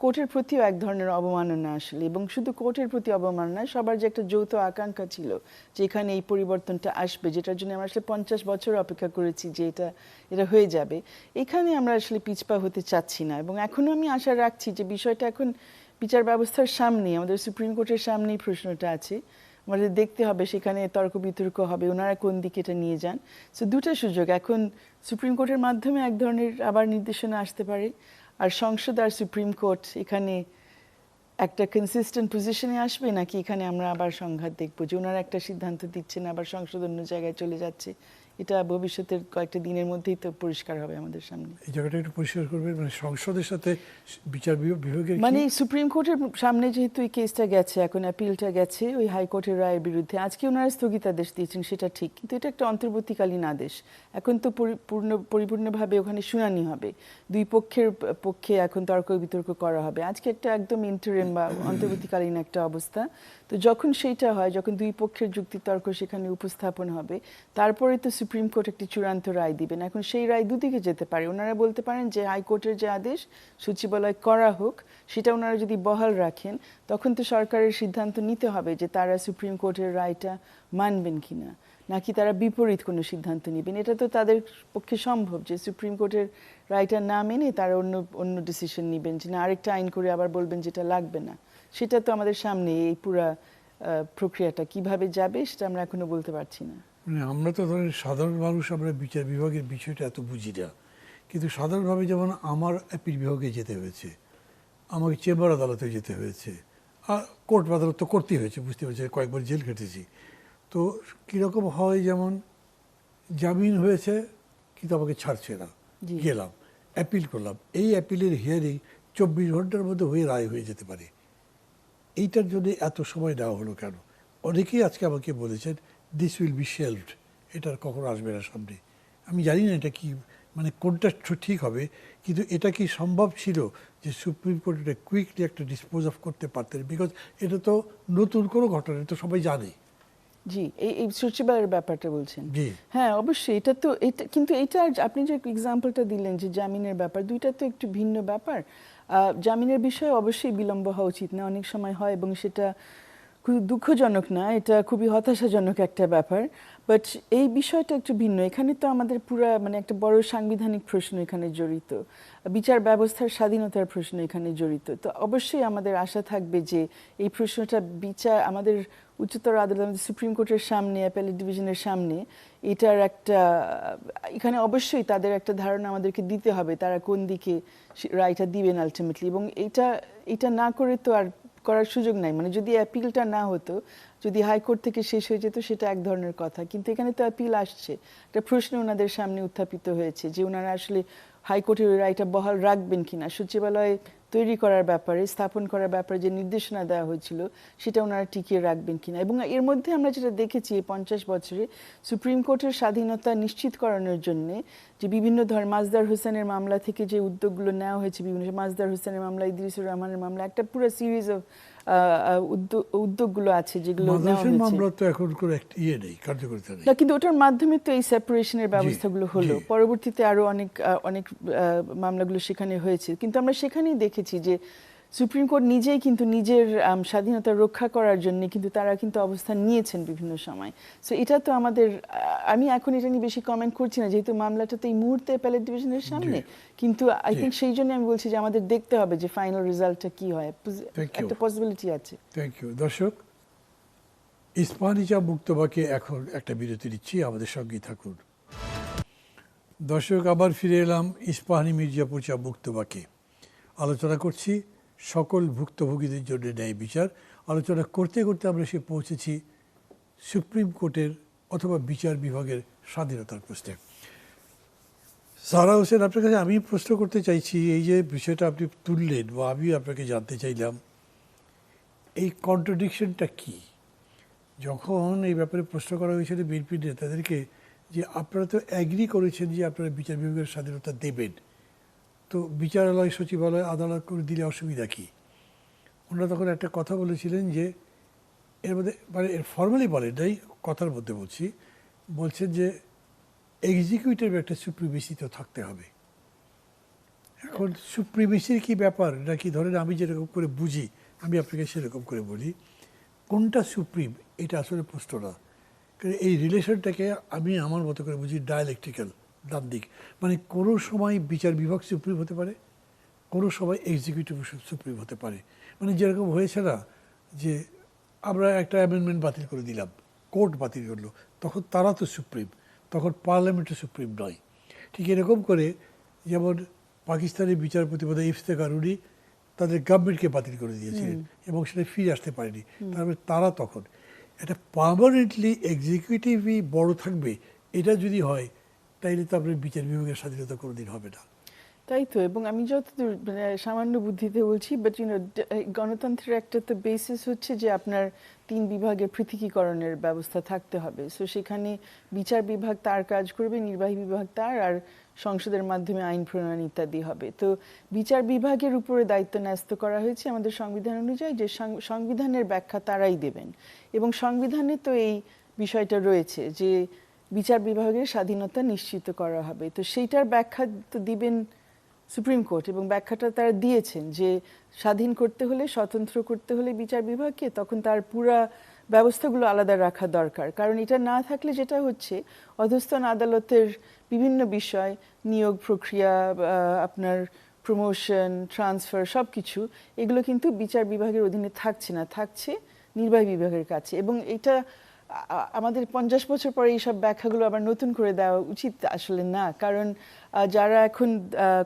কোর্টের প্রতিও এক ধরনের অবমাননা আসলে। এবং শুধু কোর্টের প্রতি অবমাননা, সবার যে একটা যৌথ আকাঙ্ক্ষা ছিল যে এখানে এই পরিবর্তনটা আসবে, যেটার জন্য আমরা আসলে 50 বছর অপেক্ষা করেছি যে এটা হয়ে যাবে, এখানে আমরা আসলে পিছপা হতে চাচ্ছি না। এবং এখনো আমি আশা রাখছি যে বিষয়টা এখন বিচার ব্যবস্থার সামনেই, আমাদের সুপ্রিম কোর্টের সামনেই প্রশ্নটা আছে, আমাদের দেখতে হবে, সেখানে তর্ক বিতর্ক হবে, ওনারা কোন দিকে এটা নিয়ে যান। সো দুটো সুযোগ, এখন সুপ্রিম কোর্টের মাধ্যমে এক ধরনের আবার নির্দেশনা আসতে পারে, আর সংসদ আর সুপ্রিম কোর্ট এখানে একটা কনসিস্টেন্ট পজিশনে আসবে, নাকি এখানে আমরা আবার সংঘাত দেখবো যে ওনারা একটা সিদ্ধান্ত দিচ্ছেন আবার সংসদ অন্য জায়গায় চলে যাচ্ছে। এটা ভবিষ্যতের কয়েকটা দিনের মধ্যেই তো পরিষ্কার হবে আমাদের সামনে। এই জায়গাটা একটু পরিষ্কার করবেন, মানে সংসদের সাথে বিচার বিভাগের মানে সুপ্রিম কোর্টের সামনে যেহেতু এই কেসটা গেছে, এখন অ্যাপিলটা গেছে ওই হাইকোর্টের রায়ের বিরুদ্ধে, আজকে ওনারা স্থগিতাদেশ দিয়েছেন সেটা ঠিক, কিন্তু এটা একটা অন্তর্বর্তীকালীন আদেশ, এখন তো পরিপূর্ণভাবে ওখানে শুনানি হবে, দুই পক্ষের পক্ষে এখন তর্ক বিতর্ক করা হবে। আজকে একটা একদম ইন্টারিম বা অন্তর্বর্তীকালীন একটা অবস্থা, তো যখন সেইটা হয়, যখন দুই পক্ষের যুক্তিতর্ক সেখানে উপস্থাপন হবে, তারপরে তো সুপ্রিম কোর্ট একটি চূড়ান্ত রায় দিবেন। এখন সেই রায় দুদিকে যেতে পারে, ওনারা বলতে পারেন যে হাইকোর্টের যে আদেশ সচিবালয় করা হোক, সেটা ওনারা যদি বহাল রাখেন, তখন তো সরকারের সিদ্ধান্ত নিতে হবে যে তারা সুপ্রিম কোর্টের রায়টা মানবেন কিনা, নাকি তারা বিপরীত কোনো সিদ্ধান্ত নেবেন। এটা তো তাদের পক্ষে সম্ভব যে সুপ্রিম কোর্টের রায়টা না মেনে তারা অন্য ডিসিশন নেবেন, যে না আরেকটা আইন করে আবার বলবেন যেটা লাগবে না। সেটা তো আমাদের সামনে, এই পুরা প্রক্রিয়াটা কিভাবে যাবে সেটা আমরা এখনো বলতে পারছি না। মানে আমরা তো ধরেন সাধারণ মানুষ, আমরা বিচার বিভাগের বিষয়টা এত বুঝি না, কিন্তু সাধারণভাবে যেমন আমার অ্যাপিল বিভাগে যেতে হয়েছে, আমাকে চেম্বার আদালতে যেতে হয়েছে, আর কোর্ট আদালত তো করতেই হয়েছে, বুঝতে পারছি, কয়েকবার জেল খেটেছি। তো কীরকম হয়, যেমন জামিন হয়েছে কিন্তু আমাকে ছাড়ছে না, গেলাম, অ্যাপিল করলাম, এই অ্যাপিলের হিয়ারিং 24 ঘন্টার মধ্যে হয়ে রায় হয়ে যেতে পারে। এইটার জন্য এত সময় নেওয়া হলো কেন? অনেকেই আজকে আমাকে বলেছেন দিস উইল বি শেলভড, এটা আর কখনো আসবে না সামনে। আমি জানি না এটা কি, মানে কোনটা ঠিক হবে, কিন্তু এটা কি সম্ভব ছিল যে সুপ্রিম কোর্ট এটা কুইকলি একটা ডিসপোজ অফ করতে পারতেন? বিকজ এটা তো নতুন কোনো ঘটনা, এটা তো সবাই জানে। জি, এই সচিবালয়ের ব্যাপারটা বলছেন। জি। হ্যাঁ, অবশ্যই এটা তো, এটা কিন্তু এটা আপনি যে এক্সাম্পলটা দিলেন যে জামিনের ব্যাপার, দুইটা তো একটু ভিন্ন ব্যাপার। জামিনের বিষয়ে অবশ্যই বিলম্ব হওয়া উচিত না, অনেক সময় হয় এবং সেটা খুব দুঃখজনক না, এটা খুবই হতাশাজনক একটা ব্যাপার। বাট এই বিষয়টা একটু ভিন্ন। এখানে তো আমাদের পুরা মানে একটা বড় সাংবিধানিক প্রশ্ন এখানে জড়িত, বিচার ব্যবস্থার স্বাধীনতার প্রশ্ন এখানে জড়িত। তো অবশ্যই আমাদের আশা থাকবে যে এই প্রশ্নটা বিচার আমাদের উচ্চতর আদালত, আমাদের সুপ্রিম কোর্টের সামনে, অ্যাপেলেট ডিভিশনের সামনে, এটার একটা, এখানে অবশ্যই তাদের একটা ধারণা আমাদেরকে দিতে হবে তারা কোন দিকে রায়টা দিবেন আলটিমেটলি। এবং এটা না করে তো আর করার সুযোগ নাই। মানে যদি অ্যাপিলটা না হতো, যদি হাইকোর্ট থেকে শেষ হয়ে যেত, সেটা এক ধরনের কথা, কিন্তু এখানে তো অ্যাপিল আসছে। একটা প্রশ্ন ওনাদের সামনে উত্থাপিত হয়েছে যে ওনারা আসলে হাইকোর্টের ওই রায়টা বহাল রাখবেন কিনা, সচিবালয় তৈরি করার ব্যাপারে, স্থাপন করার ব্যাপারে যে নির্দেশনা দেওয়া হয়েছিল সেটা ওনারা টিকিয়ে রাখবেন কিনা। এবং এর মধ্যে আমরা যেটা দেখেছি এই 50 বছরে সুপ্রিম কোর্টের স্বাধীনতা নিশ্চিত করানোর জন্য যে বিভিন্ন ধরনের মাজদার হোসেনের মামলা থেকে যে উদ্যোগগুলো নেওয়া হয়েছে, বিভিন্ন মাজদার হোসেনের মামলা, ইদ্রিসুর রহমানের মামলা, একটা পুরো সিরিজ অফ উদ্যোগগুলো আছে যেগুলো নেওয়া হয়েছে। মামলা তো এখন কোনো ইয়ে নেই, কার্যকরিতা নেই। না, কিন্তু ওটার মাধ্যমে তো এই সেপারেশনের ব্যবস্থাগুলো হলো। জি। পরবর্তীতে আরো অনেক মামলাগুলো সেখানে হয়েছে, কিন্তু আমরা সেখানেই দেখেছি যে সুপ্রিম কোর্ট নিজেই কিন্তু নিজের স্বাধীনতা রক্ষা করার জন্য কিন্তু তারা কিন্তু অবস্থান নিয়েছেন বিভিন্ন সময়। সো এটা তো আমাদের, আমি এখন এটা নিয়ে বেশি কমেন্ট করছি না যেহেতু মামলাটা তো এই মুহূর্তে অ্যাপেলেট ডিভিশনের সামনে, কিন্তু আই থিঙ্ক সেই জন্য আমি বলছি যে আমাদের দেখতে হবে যে ফাইনাল রেজাল্টটা কি হয়, একটা পসিবিলিটি আছে। Thank you. দর্শক, ইস্পাহানি চা মুক্তবাকে এখন একটা বিরতি দিচ্ছি, আমাদের সঙ্গেই থাকুন। দর্শক, আবার ফিরে এলাম ইস্পাহানি মির্জাপুর চা মুক্তবাকে। আলোচনা করছি সকল ভুক্তভোগীদের জন্য ন্যায় বিচার। আলোচনা করতে করতে আমরা এসে পৌঁছেছি সুপ্রিম কোর্টের অথবা বিচার বিভাগের স্বাধীনতার প্রশ্নে। সারা হোসেন, আপনার কাছে আমি প্রশ্ন করতে চাইছি, এই যে বিষয়টা আপনি তুললেন বা আমি আপনাকে জানতে চাইলাম, এই কন্ট্রাডিকশনটা কি? যখন এই ব্যাপারে প্রশ্ন করা হয়েছিল বিএনপি নেতাদেরকে যে আপনারা তো অ্যাগ্রি করেছেন যে আপনারা বিচার বিভাগের স্বাধীনতা দেবেন, তো বিচারালয়, সচিবালয়, আদালত করে দিলে অসুবিধা কী? ওনারা তখন একটা কথা বলেছিলেন যে এর মধ্যে, মানে এর ফর্মালি বলেন নাই, কথার মধ্যে বলছেন যে এক্সিকিউটিভ একটা সুপ্রিমেসি তো থাকতে হবে। এখন সুপ্রিমেসির কি ব্যাপার নাকি, ধরেন আমি যেরকম করে বুঝি, আমি আপনাকে সেরকম করে বলি, কোনটা সুপ্রিম এটা আসলে প্রশ্ন না। কারণ এই রিলেশনটাকে আমি আমার মতো করে বুঝি ডায়ালেকট্রিক্যাল, ডান দিক। মানে কোনো সময় বিচার বিভাগ সুপ্রিম হতে পারে, কোনো সময় এক্সিকিউটিভ সুপ্রিম হতে পারে। মানে যেরকম হয়েছে না যে আমরা একটা অ্যামেন্ডমেন্ট বাতিল করে দিলাম, কোর্ট বাতিল করলো, তখন তারা তো সুপ্রিম, তখন পার্লামেন্টও সুপ্রিম নয়। ঠিক এরকম করে যেমন পাকিস্তানের বিচারপতি বোধহয় ইফতেখার, উনি তাদের গভর্নমেন্টকে বাতিল করে দিয়েছিলেন এবং সেটা ফিরে আসতে পারেনি। তারপরে তারা তখন একটা পার্মানেন্টলি এক্সিকিউটিভই বড় থাকবে, এটা যদি হয় তাইলে তো আপনার বিচার বিভাগের স্বাধীনতা কোনোদিন হবে না। তাই তো। এবং আমি যতদূর মানে সামান্য বুদ্ধিতে বলছি, বাট গণতন্ত্রের একটা তো বেসিস হচ্ছে যে আপনার 3 বিভাগের পৃথকীকরণের ব্যবস্থা থাকতে হবে। সো সেখানে বিচার বিভাগ তার কাজ করবে, নির্বাহী বিভাগ তার, আর সংসদের মাধ্যমে আইন প্রণয়ন ইত্যাদি হবে। তো বিচার বিভাগের উপরে দায়িত্ব ন্যস্ত করা হয়েছে আমাদের সংবিধান অনুযায়ী, যে সংবিধানের ব্যাখ্যা তারাই দেবেন। এবং সংবিধানে তো এই বিষয়টা রয়েছে যে বিচার বিভাগের স্বাধীনতা নিশ্চিত করা হবে। তো সেইটার ব্যাখ্যা তো দিবেন সুপ্রিম কোর্ট, এবং ব্যাখ্যাটা তারা দিয়েছেন যে স্বাধীন করতে হলে, স্বতন্ত্র করতে হলে বিচার বিভাগকে, তখন তার পুরা ব্যবস্থাগুলো আলাদা রাখা দরকার। কারণ এটা না থাকলে যেটা হচ্ছে, অধস্তন আদালতের বিভিন্ন বিষয়, নিয়োগ প্রক্রিয়া, আপনার প্রমোশন, ট্রান্সফার, সব কিছু এগুলো কিন্তু বিচার বিভাগের অধীনে থাকছে না, থাকছে নির্বাহী বিভাগের কাছে। এবং এটা আমাদের 50 বছর পরে এইসব ব্যাখ্যাগুলো আবার নতুন করে দেওয়া উচিত আসলে না। কারণ যারা এখন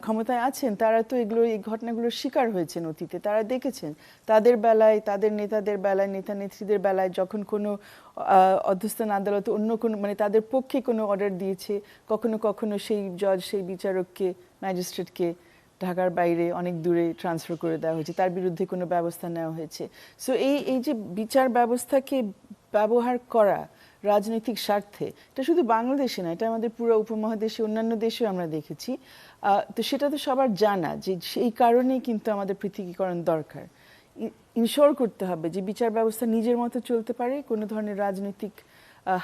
ক্ষমতায় আছেন তারা তো এগুলো, এই ঘটনাগুলোর শিকার হয়েছেন অতীতে, তারা দেখেছেন তাদের বেলায়, তাদের নেতাদের বেলায়, নেতা নেত্রীদের বেলায় যখন কোনো অধস্তন আদালত অন্য কোনো, মানে তাদের পক্ষে কোনো অর্ডার দিয়েছে, কখনো কখনো সেই জজ, সেই বিচারককে ম্যাজিস্ট্রেটকে ঢাকার বাইরে অনেক দূরে ট্রান্সফার করে দেওয়া হয়েছে, তার বিরুদ্ধে কোনো ব্যবস্থা নেওয়া হয়েছে। সো এই যে বিচার ব্যবস্থাকে ব্যবহার করা রাজনৈতিক স্বার্থে, এটা শুধু বাংলাদেশে না, এটা আমাদের পুরো উপমহাদেশে অন্যান্য দেশেও আমরা দেখেছি। তো সেটা তো সবার জানা যে সেই কারণেই কিন্তু আমাদের পৃথকীকরণ দরকার। ইনশোর করতে হবে যে বিচার ব্যবস্থা নিজের মতো চলতে পারে, কোনো ধরনের রাজনৈতিক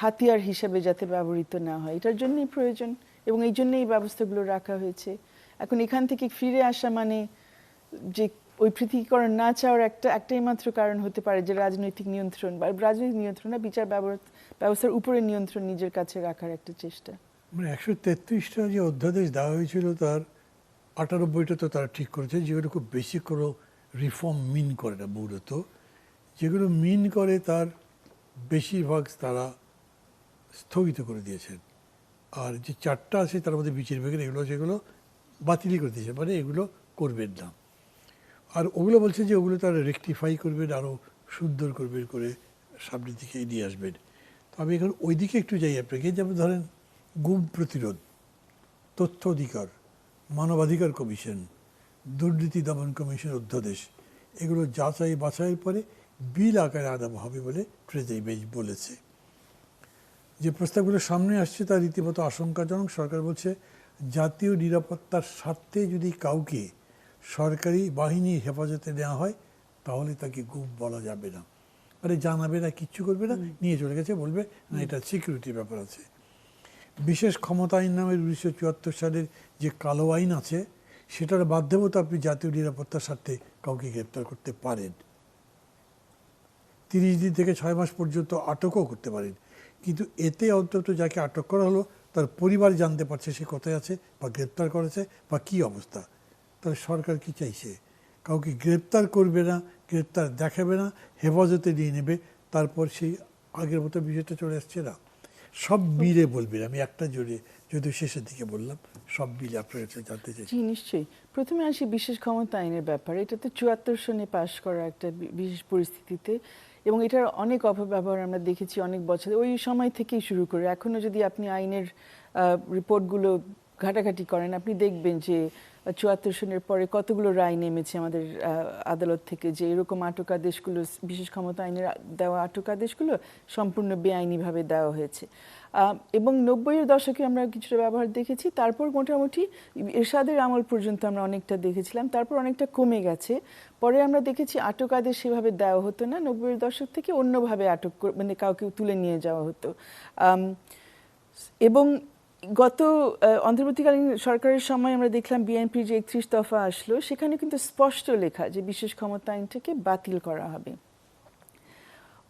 হাতিয়ার হিসেবে যাতে ব্যবহৃত না হয়, এটার জন্যই প্রয়োজন এবং এই জন্যই এই ব্যবস্থাগুলো রাখা হয়েছে। এখন এখান থেকে ফিরে আসা মানে যে ওই পৃথকীকরণ না চাওয়ার একটাই মাত্র কারণ হতে পারে যে রাজনৈতিক নিয়ন্ত্রণ, বা রাজনৈতিক নিয়ন্ত্রণ না, বিচার ব্যবস্থার উপরে নিয়ন্ত্রণ নিজের কাছে রাখার একটা চেষ্টা। মানে 133টা যে অধ্যাদেশ দেওয়া হয়েছিল তার 98টা তো তারা ঠিক করেছে, যেগুলো খুব বেশি কোনো রিফর্ম মিন করে না, মূলত যেগুলো মিন করে তার বেশিরভাগ তারা স্থগিত করে দিয়েছেন। আর যে 4টা আছে তার মধ্যে বেশিরভাগের এগুলো যেগুলো বাতিলই করে দিয়েছে, মানে এগুলো করবেন না। আর ওগুলো বলছে যে ওগুলো তারা রেকটিফাই করবেন, আরও সুন্দর করবেন, করে সামনের দিকে নিয়ে আসবেন। তো আমি এখন ওই দিকে একটু যাই আপনাকে। যেমন ধরেন গুম প্রতিরোধ, তথ্য অধিকার, মানবাধিকার কমিশন, দুর্নীতি দমন কমিশন অধ্যাদেশ, এগুলো যাচাই বাছাইয়ের পরে বিল আকারে আনা হবে বলে ট্রেজারি বেঞ্চ বলেছে। যে প্রস্তাবগুলো সামনে আসছে তা রীতিমতো আশঙ্কাজনক। সরকার বলছে জাতীয় নিরাপত্তার স্বার্থে যদি কাউকে সরকারি বাহিনীর হেফাজতে নেওয়া হয় তাহলে তাকে গুম বলা যাবে না, মানে জানাবে না, কিচ্ছু করবে না, নিয়ে চলে গেছে, বলবে না এটা সিকিউরিটির ব্যাপার আছে। বিশেষ ক্ষমতা আইন নামের 1974 সালের যে কালো আইন আছে সেটার মাধ্যমেও তো আপনি জাতীয় নিরাপত্তার স্বার্থে কাউকে গ্রেপ্তার করতে পারেন, 30 দিন থেকে 6 মাস পর্যন্ত আটকও করতে পারেন। কিন্তু এতে অন্তত যাকে আটক করা হলো তার পরিবার জানতে পারছে সে কোথায় আছে বা গ্রেপ্তার করেছে বা কী অবস্থা। তাহলে সরকার কি চাইছে? কাউকে গ্রেপ্তার করবে না, গ্রেপ্তার দেখাবে না, হেফাজতে নিয়ে নেবে, তারপর সেই আগের মতো বিষয়টা চলে আসছে না। সব মিলে বলবেন, আমি একটা জোরে যদিও শেষের দিকে বললাম, সব মিলে আপনার কাছে জানতে চাই। জি নিশ্চয়ই। প্রথমে আসি বিশেষ ক্ষমতা আইনের ব্যাপারে। এটা তো 74 সনে পাশ করা একটা বিশেষ পরিস্থিতিতে, এবং এটার অনেক অপব্যবহার আমরা দেখেছি অনেক বছর, ওই সময় থেকেই শুরু করে এখনো যদি আপনি আইনের রিপোর্টগুলো ঘাটাঘাটি করেন আপনি দেখবেন যে 74 সনের পরে কতগুলো রায় নেমেছে আমাদের আদালত থেকে যে এরকম আটকাদেশগুলো, বিশেষ ক্ষমতা আইনের দেওয়া আটকাদেশগুলো সম্পূর্ণ বেআইনিভাবে দেওয়া হয়েছে। এবং 90-এর দশকে আমরা কিছুটা ব্যবহার দেখেছি, তারপর মোটামুটি এরশাদের আমল পর্যন্ত আমরা অনেকটা দেখেছিলাম, তারপর অনেকটা কমে গেছে। পরে আমরা দেখেছি আটক আদেশ সেভাবে দেওয়া হতো না, 90-এর দশক থেকে অন্যভাবে আটক মানে কাউকে তুলে নিয়ে যাওয়া হতো। এবং গত অন্তর্বর্তীকালীন সরকারের সময় আমরা দেখলাম বিএনপির যে 31 দফা আসলো সেখানে কিন্তু স্পষ্ট লেখা যে বিশেষ ক্ষমতা আইনটাকে বাতিল করা হবে।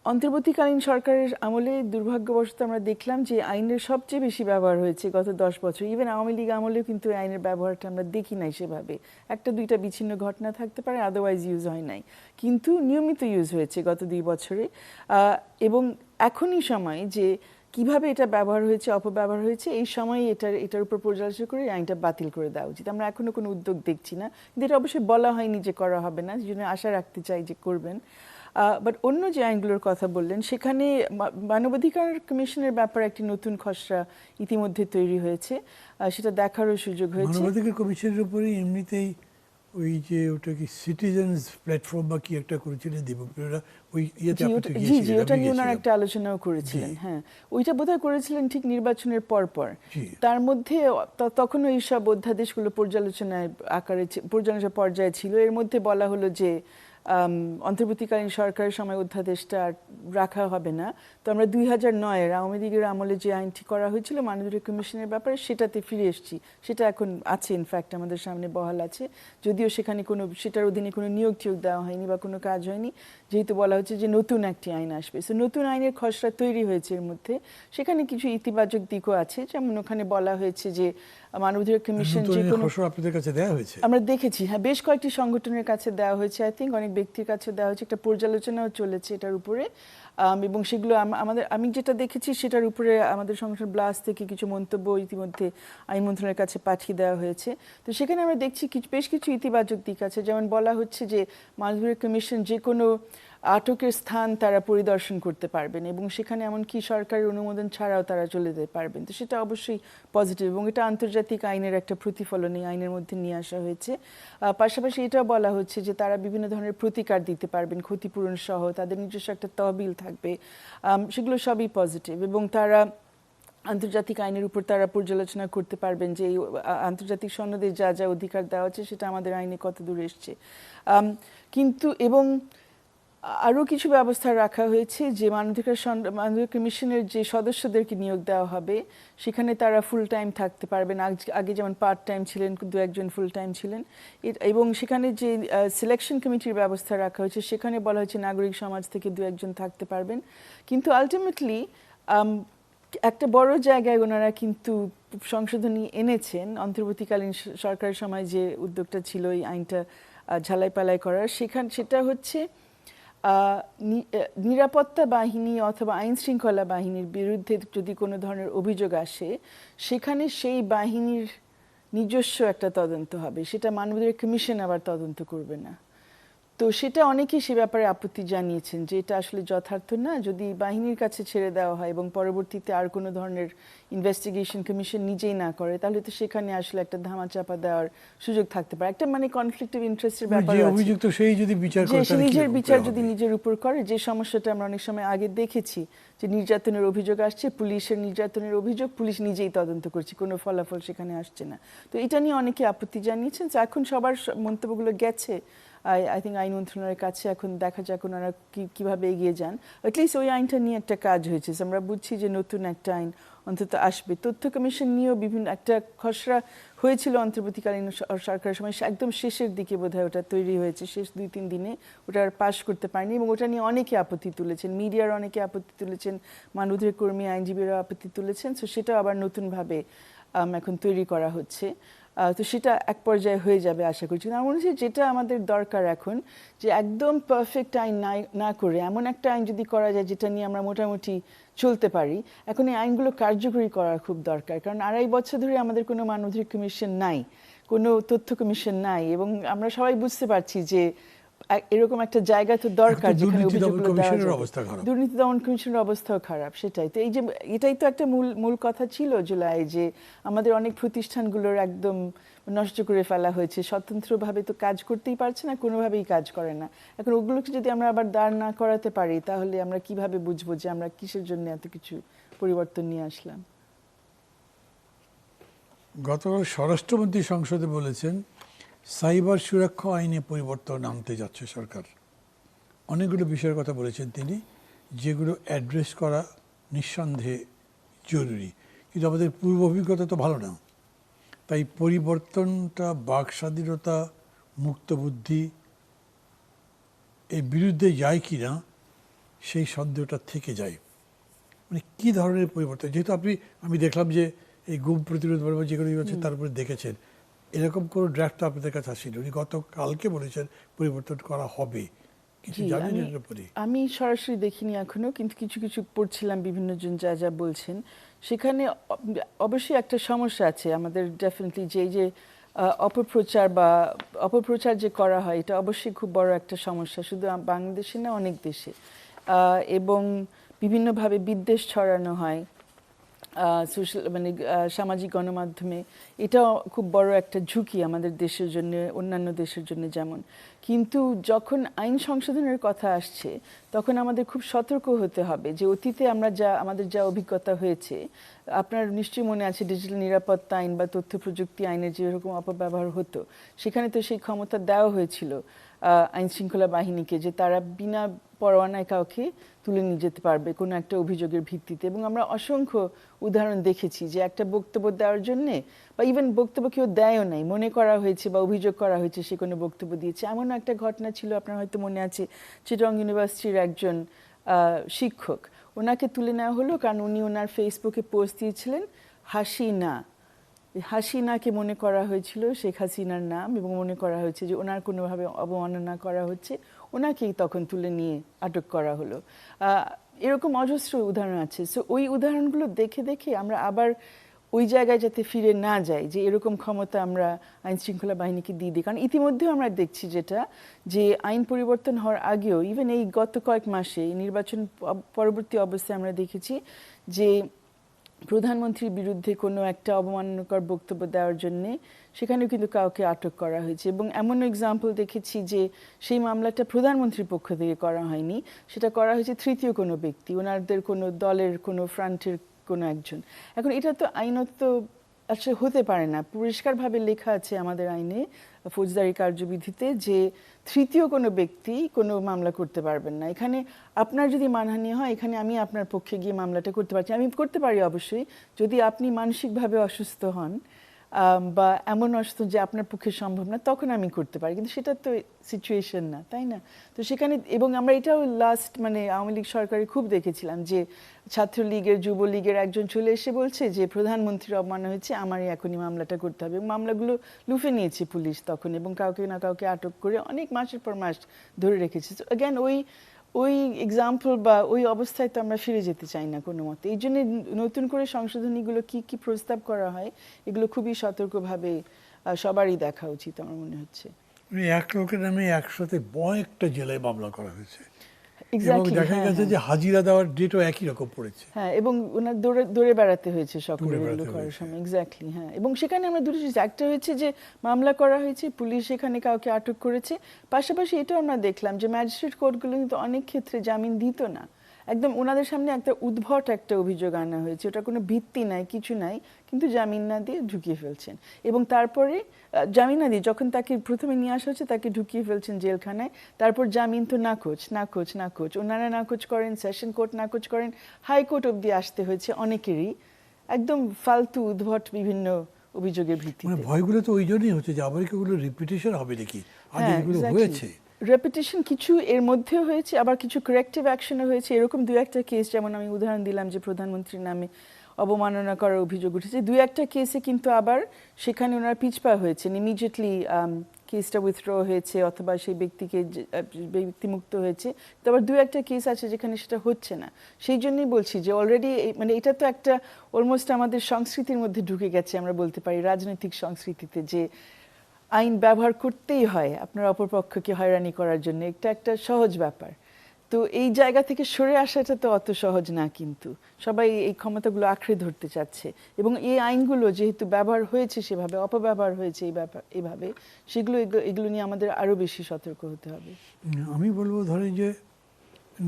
অন্তর্বর্তীকালীন সরকারের আমলে দুর্ভাগ্যবশত আমরা দেখলাম যে আইনের সবচেয়ে বেশি ব্যবহার হয়েছে গত 10 বছর। ইভেন আওয়ামী লীগ আমলেও কিন্তু আইনের ব্যবহারটা আমরা দেখি নাই সেভাবে, একটা দুইটা বিচ্ছিন্ন ঘটনা থাকতে পারে, আদারওয়াইজ ইউজ হয় নাই, কিন্তু নিয়মিত ইউজ হয়েছে গত 2 বছরে। এবং এখনই সময় যে কিভাবে এটা ব্যবহার হয়েছে, অপব্যবহার হয়েছে, এই সময় এটার উপর পর্যালোচনা করে আইনটা বাতিল করে দেওয়া উচিত। আমরা এখনো কোনো উদ্যোগ দেখছি না, কিন্তু এটা অবশ্যই বলা হয়নি যে করা হবে না, সেই জন্য আশা রাখতে চাই যে করবেন। বাট অন্য যে আইনগুলোর কথা বললেন সেখানে মানবাধিকার কমিশনের ব্যাপারে একটি নতুন খসড়া ইতিমধ্যে তৈরি হয়েছে, সেটা দেখারও সুযোগ হয়েছে। মানবাধিকার কমিশনের উপরে এমনিতেই ওই যে ওটা কি সিটিজেন্স প্ল্যাটফর্ম বা কি একটা করেছিলেন দীপকরা, ওই ইয়েতে আপনি তো জি জি, গিয়েছিলেন, ওটা আমি নিয়ে ওনারা গিয়েছিলাম। একটা আলোচনাও করেছিলেন। হ্যাঁ, ওইটা বোধহয় করেছিলেন ঠিক নির্বাচনের পর। জি। তার মধ্যে তখনও এইসব অধ্যাদেশগুলো পর্যালোচনায় আকারে পর্যালোচনা পর্যায়ে ছিল। এর মধ্যে বলা হলো যে অন্তর্বর্তীকালীন সরকারের সময় অধ্যাদেশটা রাখা হবে না। তো আমরা 2009-এর আওয়ামী লীগের আমলে যে আইনটি করা হয়েছিল মানবাধিকার কমিশনের ব্যাপারে সেটাতে ফিরে এসেছি, সেটা এখন আছে, ইনফ্যাক্ট আমাদের সামনে বহাল আছে, যদিও সেখানে সেটার অধীনে কোনো নিয়োগ টিয়োগ দেওয়া হয়নি বা কোনো কাজ হয়নি, যেহেতু বলা হচ্ছে যে নতুন একটি আইন আসবে। সো নতুন আইনের খসড়া তৈরি হয়েছে, এর মধ্যে সেখানে কিছু ইতিবাচক দিকও আছে, যেমন ওখানে বলা হয়েছে যে মানবাধিকার কমিশন যে কোনো খসড়া আপনাদের কাছে দেওয়া হয়েছে? আমরা দেখেছি, হ্যাঁ, বেশ কয়েকটি সংগঠনের কাছে দেওয়া হয়েছে, আই থিঙ্ক অনেক ব্যক্তির কাছে দেওয়া হয়েছে, একটা পর্যালোচনাও চলেছে এটার উপরে। এবং সেগুলো আমি যেটা দেখেছি সেটার উপরে আমাদের সংগঠন ব্লাস থেকে কিছু মন্তব্য ইতিমধ্যে আইন মন্ত্রণালয়ের কাছে পাঠিয়ে দেওয়া হয়েছে। তো সেখানে আমরা দেখছি বেশ কিছু ইতিবাচক দিক আছে, যেমন বলা হচ্ছে যে মানবাধিকার কমিশন যে কোনো আটকের স্থান তারা পরিদর্শন করতে পারবেন এবং সেখানে এমনকি সরকারের অনুমোদন ছাড়াও তারা চলে যেতে পারবেন। তো সেটা অবশ্যই পজিটিভ এবং এটা আন্তর্জাতিক আইনের একটা প্রতিফলন এই আইনের মধ্যে নিয়ে আসা হয়েছে। পাশাপাশি এটাও বলা হচ্ছে যে তারা বিভিন্ন ধরনের প্রতিকার দিতে পারবেন, ক্ষতিপূরণ সহ, তাদের নিজস্ব একটা তহবিল থাকবে, সেগুলো সবই পজিটিভ। এবং তারা আন্তর্জাতিক আইনের উপর তারা পর্যালোচনা করতে পারবেন যে এই আন্তর্জাতিক সনদে যা যা অধিকার দেওয়া আছে সেটা আমাদের আইনে কত দূর এসছে। কিন্তু এবং আরও কিছু ব্যবস্থা রাখা হয়েছে যে মানবাধিকার কমিশনের যে সদস্যদেরকে নিয়োগ দেওয়া হবে সেখানে তারা ফুল টাইম থাকতে পারবেন। আগে যেমন পার্ট টাইম ছিলেন, দু একজন ফুল টাইম ছিলেন। এবং সেখানে যে সিলেকশন কমিটির ব্যবস্থা রাখা হয়েছে সেখানে বলা হয়েছে নাগরিক সমাজ থেকে দু একজন থাকতে পারবেন। কিন্তু আলটিমেটলি একটা বড় জায়গায় ওনারা কিন্তু সংশোধনী এনেছেন অন্তর্বর্তীকালীন সরকারের সময় যে উদ্যোগটা ছিল এই আইনটা ঝালাই পালাই করার। সেটা হচ্ছে নিরাপত্তা বাহিনী অথবা আইন শৃঙ্খলা বাহিনীর বিরুদ্ধে যদি কোনো ধরনের অভিযোগ আসে সেখানে সেই বাহিনীর নিজস্ব একটা তদন্ত হবে, সেটা মানবাধিকার কমিশন আবার তদন্ত করবে না। তো সেটা অনেকেই সে ব্যাপারে আপত্তি জানিয়েছেন যে এটা আসলে যথার্থ না। যদি বাহিনীর কাছে ছেড়ে দেওয়া হয় এবং পরবর্তীতে আর কোনো ধরনের ইনভেস্টিগেশন কমিশন নিজেই না করে তাহলে তো সেখানে আসলে একটা ধামাচাপা দেওয়ার সুযোগ থাকতে পারে। একটা মানে কনফ্লিক্ট অফ ইন্টারেস্টের ব্যাপার আছে। অভিযুক্ত সেই যদি বিচার করে, সে নিজের বিচার যদি নিজের উপর করে, যে সমস্যাটা আমরা অনেক সময় আগে দেখেছি যে নির্যাতনের অভিযোগ আসছে, পুলিশের নির্যাতনের অভিযোগ, পুলিশ নিজেই তদন্ত করছে, কোনো ফলাফল সেখানে আসছে না। তো এটা নিয়ে অনেকে আপত্তি জানিয়েছেন। এখন সবার মন্তব্যগুলো গেছে আই থিঙ্ক আইন মন্ত্রণালয়ের কাছে। এখন দেখা যাক ওনারা কীভাবে এগিয়ে যান। অ্যাটলিস্ট ওই আইনটা নিয়ে একটা কাজ হয়েছে, আমরা বুঝছি যে নতুন একটা আইন অন্তত আসবে। তথ্য কমিশন নিয়েও বিভিন্ন একটা খসড়া হয়েছিল অন্তর্বর্তীকালীন সরকারের সময়, একদম শেষের দিকে বোধহয় ওটা তৈরি হয়েছে, শেষ 2-3 দিনে ওটা আর পাশ করতে পারেনি এবং ওটা নিয়ে অনেকে আপত্তি তুলেছেন, মিডিয়ার অনেকে আপত্তি তুলেছেন, মানবাধিকার কর্মী আইনজীবীরা আপত্তি তুলেছেন। সো সেটা আবার নতুনভাবে এখন তৈরি করা হচ্ছে। তো সেটা এক পর্যায়ে হয়ে যাবে আশা করছি। আমার মনে হচ্ছে যেটা আমাদের দরকার এখন যে একদম পারফেক্ট আইন না করে এমন একটা আইন যদি করা যায় যেটা নিয়ে আমরা মোটামুটি চলতে পারি। এখন এই আইনগুলো কার্যকরী করা খুব দরকার, কারণ 2.5 বছর ধরে আমাদের কোনো মানবাধিকার কমিশন নাই, কোনো তথ্য কমিশন নাই এবং আমরা সবাই বুঝতে পারছি যে এরকম একটা জায়গা তো দরকার যেখানে অভিযোগগুলো দেওয়া যাবে। দুর্নীতি দমন কমিশনের অবস্থাও খারাপ, সেটাই তো। এই যে এটাই তো একটা মূল কথা ছিল জুলাই, যে আমাদের অনেক প্রতিষ্ঠানগুলোর একদম নষ্ট করে ফেলা হয়েছে, স্বতন্ত্রভাবে তো কাজ করতেই পারছে না, কোনোভাবেই কাজ করে না। এখন ওগুলোকে যদি আমরা আবার দাঁড় না করাতে পারি তাহলে আমরা কিভাবে বুঝবো যে আমরা কিসের জন্য এত কিছু পরিবর্তন নিয়ে আসলাম। গতকাল স্বরাষ্ট্রমন্ত্রী সংসদে বলেছেন সাইবার সুরক্ষা আইনে পরিবর্তন আনতে যাচ্ছে সরকার। অনেকগুলো বিষয়ের কথা বলেছেন তিনি, যেগুলো অ্যাড্রেস করা নিঃসন্দেহে জরুরি, কিন্তু আমাদের পূর্ব অভিজ্ঞতা তো ভালো না। তাই পরিবর্তনটা বাক স্বাধীনতা, মুক্ত বুদ্ধি এর বিরুদ্ধে যায় কি না সেই সন্দেহটা থেকে যায়। মানে কী ধরনের পরিবর্তন, যেহেতু আমি দেখলাম যে এই গুম প্রতিরোধ বলবো যেগুলো হচ্ছে তার উপরে দেখেছেন, এরকম কোনো ড্রাফট আপনাদের কাছে আসেনি। উনি গতকালকে বলেছেন পরিবর্তন করা হবে, কিছু জানেন এর উপরে? আমি সরাসরি দেখিনি এখনো, কিন্তু কিছু কিছু পড়ছিলাম বিভিন্ন জন যা যা বলছেন। সেখানে অবশ্যই একটা সমস্যা আছে আমাদের ডেফিনেটলি, যে অপপ্রচার যে করা হয় এটা অবশ্যই খুব বড় একটা সমস্যা, শুধু বাংলাদেশে না অনেক দেশে। এবং বিভিন্নভাবে বিদ্বেষ ছড়ানো হয় সামাজিক গণমাধ্যমে। এটাও খুব বড় একটা ঝুঁকি আমাদের দেশের জন্য, অন্যান্য দেশের জন্য যেমন। কিন্তু যখন আইন সংশোধনের কথা আসছে তখন আমাদের খুব সতর্ক হতে হবে যে অতীতে আমাদের যা অভিজ্ঞতা হয়েছে, আপনার নিশ্চয়ই মনে আছে ডিজিটাল নিরাপত্তা আইন বা তথ্য প্রযুক্তি আইনের যেরকম অপব্যবহার হতো, সেখানে তো সেই ক্ষমতা দেওয়া হয়েছিল আইন শৃঙ্খলা বাহিনীকে যে তারা বিনা পরোয়ানায় কাউকে তুলে নিয়ে যেতে পারবে কোনো একটা অভিযোগের ভিত্তিতে। এবং আমরা অসংখ্য উদাহরণ দেখেছি যে একটা বক্তব্য দেওয়ার জন্যে, বা ইভেন বক্তব্য কেউ দেয়ও নাই, মনে করা হয়েছে বা অভিযোগ করা হয়েছে সে কোনো বক্তব্য দিয়েছে। এমনও একটা ঘটনা ছিল, আপনার হয়তো মনে আছে, চিটাগং ইউনিভার্সিটির একজন শিক্ষক, ওনাকে তুলে নেওয়া হলো কারণ উনি ওনার ফেসবুকে পোস্ট দিয়েছিলেন হাসিনাকে মনে করা হয়েছিল শেখ হাসিনার নাম, এবং মনে করা হয়েছে যে ওনার কোনোভাবে অবমাননা করা হচ্ছে, ওনাকেই তখন তুলে নিয়ে আটক করা হলো। এরকম অজস্র উদাহরণ আছে। সো ওই উদাহরণগুলো দেখে দেখে আমরা আবার ওই জায়গায় যাতে ফিরে না যায়, যে এরকম ক্ষমতা আমরা আইন শৃঙ্খলা বাহিনীকে দিয়ে দিই। কারণ ইতিমধ্যেও আমরা দেখছি যেটা, যে আইন পরিবর্তন হওয়ার আগেও ইভেন এই গত কয়েক মাসে এই নির্বাচন পরবর্তী অবস্থায় আমরা দেখেছি যে প্রধানমন্ত্রীর বিরুদ্ধে কোনো একটা অবমাননাকর বক্তব্য দেওয়ার জন্য সেখানেও কিন্তু কাউকে আটক করা হয়েছে। এবং এমন এক্সাম্পল দেখেছি যে সেই মামলাটা প্রধানমন্ত্রীর পক্ষ থেকে করা হয়নি, সেটা করা হয়েছে তৃতীয় কোনো ব্যক্তি, ওনাদের কোনো দলের কোনো ফ্রন্টের কোনো একজন। এখন এটা তো আইনত আসলে হতে পারে না। পরিষ্কারভাবে লেখা আছে আমাদের আইনে, ফৌজদারি কার্যবিধিতে, যে তৃতীয় কোনো ব্যক্তি কোনো মামলা করতে পারবেন না। এখানে আপনার যদি মানহানি হয়, এখানে আমি আপনার পক্ষে গিয়ে মামলাটা করতে পারছি, আমি করতে পারি অবশ্যই, যদি আপনি মানসিকভাবে অসুস্থ হন বা এমন অসুস্থ যে আপনার পক্ষে সম্ভব না, তখন আমি করতে পারি। কিন্তু সেটা তো সিচুয়েশন না, তাই না? তো সেখানে, এবং আমরা এটাও লাস্ট আওয়ামী লীগ সরকারে খুব দেখেছিলাম যে ছাত্রলীগের, যুবলীগের একজন চলে এসে বলছে যে প্রধানমন্ত্রীর অবমাননা হয়েছে, আমারই এখনই মামলাটা করতে হবে। এবং মামলাগুলো লুফে নিয়েছে পুলিশ তখন, এবং কাউকে না কাউকে আটক করে অনেক মাসের পর মাস ধরে রেখেছে। অ্যাগেন ওই এক্সাম্পল বা ওই অবস্থায় তো আমরা ফিরে যেতে চাই না কোনো মতে। এই জন্য নতুন করে সংশোধনীগুলো কি কি প্রস্তাব করা হয়, এগুলো খুবই সতর্কভাবে সবারই দেখা উচিত আমার মনে হচ্ছে। এক লোকের নামে একসাথে একটা জেলায় মামলা করা হয়েছে, এবং Exactly, দেখা হ্যাঁ, গেছে যে হাজিরা দেওয়ার ডেটও একই রকম পড়েছে। হ্যাঁ, এবং ওনার দৌড়ে বেড়াতে হয়েছে সকলে দৌড়ে এগুলো বেড়াতে করার হয়েছে। সময়। এক্স্যাক্টলি, হ্যাঁ। এবং সেখানে আমরা দুটো জিনিস, একটা হয়েছে যে মামলা করা হয়েছে, পুলিশ সেখানে কাউকে আটক করেছে, পাশাপাশি এটাও আমরা দেখলাম যে ম্যাজিস্ট্রেট কোর্টগুলো কিন্তু অনেক ক্ষেত্রে জামিন দিত না। একদম ওনাদের সামনে একটা উদ্ভট একটা অভিযোগ আনা হয়েছে, ওটা কোনো ভিত্তি নাই, কিছু নাই, কিন্তু জামিন না দিয়ে ঢুকিয়ে ফেলছেন। এবং তারপরে জামিন না দিয়ে যখন তাকে প্রথমে নিয়ে আসা হচ্ছে, তাকে ঢুকিয়ে ফেলছেন জেলখানায়। তারপর জামিন তো নাকচ, ওনারা নাকচ করেন, সেশন কোর্ট নাকচ করেন, হাইকোর্ট অবধি আসতে হয়েছে অনেকেরই, একদম ফালতু উদ্ভট বিভিন্ন অভিযোগের ভিত্তিতে। ভয়গুলো তো ওই জন্যই হচ্ছে যে আবার কি ওগুলো রিপিটেশন হবে নাকি, আগে হ্যাঁ, এগুলো হয়েছে। রেপিটেশন কিছু এর মধ্যেও হয়েছে, আবার কিছু কারেক্টিভ অ্যাকশনও হয়েছে। এরকম দু একটা কেস, যেমন আমি উদাহরণ দিলাম যে প্রধানমন্ত্রীর নামে অবমাননা করার অভিযোগ উঠেছে, দু একটা কেসে কিন্তু আবার সেখানে ওনারা পিছপা হয়েছেন, ইমিডিয়েটলি কেসটা উইথড্র হয়েছে, অথবা সেই ব্যক্তিকে ব্যক্তিমুক্ত হয়েছে। তো আবার দু একটা কেস আছে যেখানে সেটা হচ্ছে না। সেই জন্যই বলছি যে অলরেডি এটা তো একটা অলমোস্ট আমাদের সংস্কৃতির মধ্যে ঢুকে গেছে, আমরা বলতে পারি রাজনৈতিক সংস্কৃতিতে, যে আইন ব্যবহার করতেই হয় আপনার অপরপক্ষকে হয়রানি করার জন্য। এটা একটা সহজ ব্যাপার। তো এই জায়গা থেকে সরে আসাটা তো অত সহজ না, কিন্তু সবাই এই ক্ষমতাগুলো আঁকড়ে ধরতে চাচ্ছে। এবং এই আইনগুলো যেহেতু ব্যবহার হয়েছে সেভাবে, অপব্যবহার হয়েছে এইভাবে, এগুলো নিয়ে আমাদের আরো বেশি সতর্ক হতে হবে। আমি বলবো, ধরেন যে